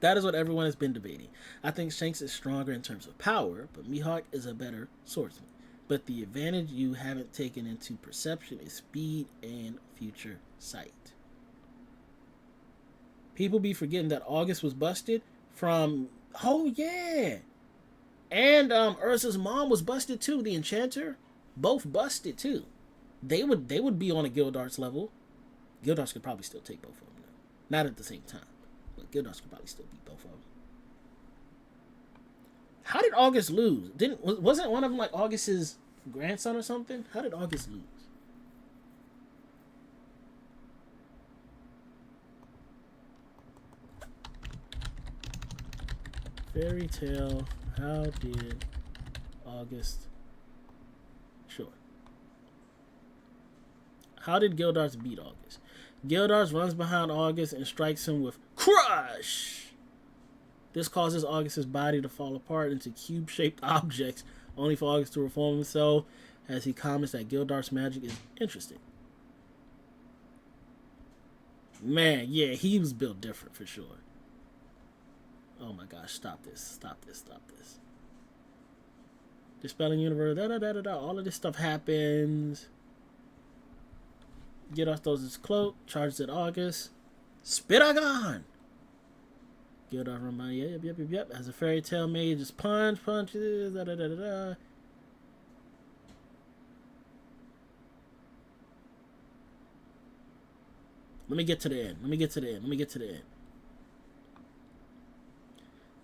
That is what everyone has been debating. I think Shanks is stronger in terms of power, but Mihawk is a better swordsman. but the advantage you haven't taken into perception is speed and future sight. People be forgetting that August was busted from... Oh, yeah. And Ursa's mom was busted, too. The Enchanter. Both busted, too. They would be on a Gildarts level. Gildarts could probably still take both of them, though. Not at the same time. But Gildarts could probably still beat both of them. How did August lose? Wasn't one of them like August's grandson or something? How did August lose? Fairy tale. How did August... Sure. How did Gildarts beat August? Gildarts runs behind August and strikes him with Crush! This causes August's body to fall apart into cube-shaped objects, only for August to reform himself, as he comments that Gildarts' magic is interesting. Man, yeah, he was built different for sure. Oh my gosh, stop this, stop this, stop this. Dispelling universe, all of this stuff happens. Gildarts throws his cloak, charges at August. Spitagon! Gildarts run by, yep. As a fairy tale maid, just punches, Let me get to the end.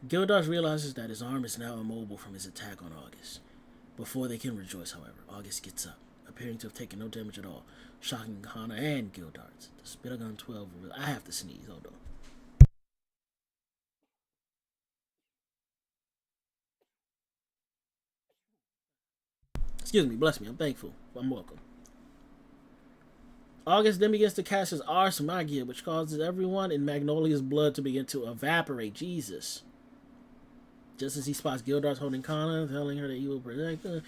Gildarts realizes that his arm is now immobile from his attack on August. Before they can rejoice, however, August gets up, appearing to have taken no damage at all, shocking Hana and Gildarts. The Spitagon 12 I have to sneeze, hold on. Excuse me, bless me, I'm thankful. I'm welcome. August then begins to cast his Ars Magia, which causes everyone in Magnolia's blood to begin to evaporate. Jesus. Just as he spots Gildarts holding Kana, telling her that he will protect her.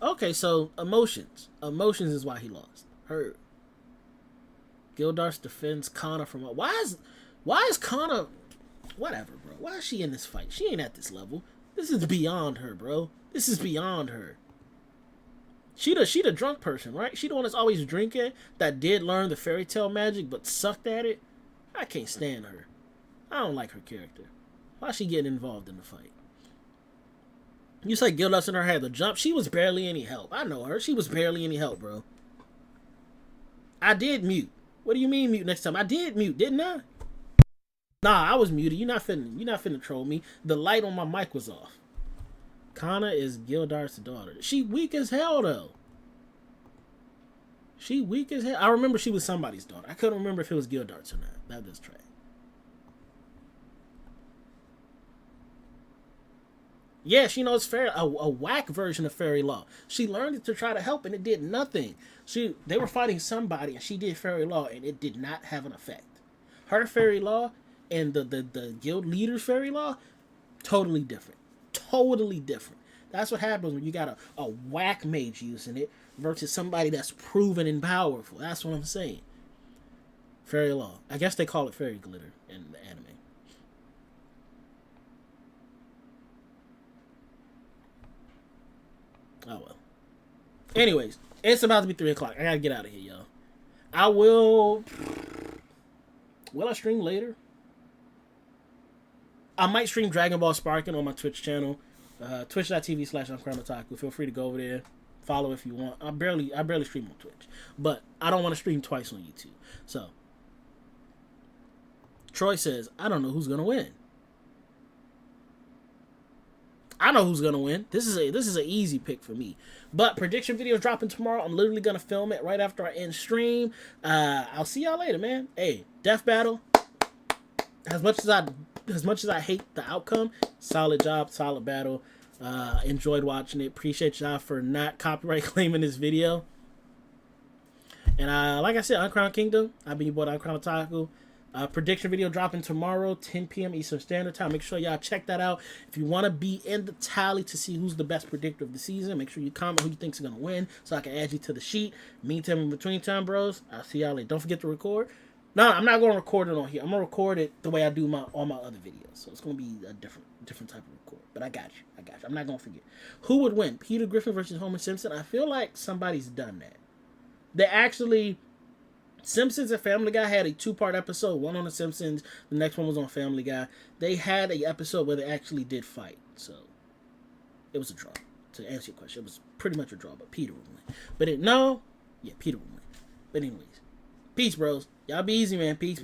Okay, so emotions. Emotions is why he lost. Her. Gildarts defends Kana from... Why is Kana... Whatever, bro. Why is she in this fight? She ain't at this level. This is beyond her, bro. This is beyond her. She the drunk person, right? She the one that's always drinking, that did learn the fairy tale magic, but sucked at it. I can't stand her. I don't like her character. Why is she getting involved in the fight? You say Gildarts in her had the jump. She was barely any help. I know her. She was barely any help, bro. I did mute. What do you mean mute next time? I did mute, didn't I? Nah, I was muted. You're not finna troll me. The light on my mic was off. Kana is Gildarts' daughter. She weak as hell, though. She weak as hell. I remember she was somebody's daughter. I couldn't remember if it was Gildarts or not. That does track. Yeah, she knows fairy, a whack version of fairy law. She learned it to try to help, and it did nothing. They were fighting somebody, and she did fairy law, and it did not have an effect. Her fairy law and the guild leader's fairy law, totally different. Totally different. That's what happens when you got a whack mage using it versus somebody that's proven and powerful. That's what I'm saying. Fairy law. I guess they call it fairy glitter in the anime. Oh well. Anyways, it's about to be 3 o'clock. I gotta get out of here, y'all. Will I stream later? I might stream Dragon Ball Sparking on my Twitch channel. Twitch.tv/Otaku. Feel free to go over there. Follow if you want. I barely stream on Twitch. But I don't want to stream twice on YouTube. So Troy says, I don't know who's gonna win. I know who's gonna win. This is an easy pick for me. But prediction video dropping tomorrow. I'm literally gonna film it right after I end stream. I'll see y'all later, man. Hey, Deathbattle. As much as I hate the outcome, solid job, solid battle. Enjoyed watching it. Appreciate y'all for not copyright claiming this video. And like I said, Uncrowned Kingdom. I've been your boy, Uncrowned Otaku. Prediction video dropping tomorrow, 10 p.m. Eastern Standard Time. Make sure y'all check that out. If you want to be in the tally to see who's the best predictor of the season, make sure you comment who you think's going to win so I can add you to the sheet. Meantime, in between time, bros, I'll see y'all later. Don't forget to record. No, I'm not gonna record it on here. I'm gonna record it the way I do all my other videos. So it's gonna be a different type of record. But I got you. I'm not gonna forget. Who would win? Peter Griffin versus Homer Simpson? I feel like somebody's done that. They actually, Simpsons and Family Guy had a 2-part episode. One on the Simpsons, the next one was on Family Guy. They had an episode where they actually did fight. So it was a draw. To answer your question, it was pretty much a draw, but Peter would win. But Peter would win. But anyways, peace, bros. Y'all be easy, man. Peace.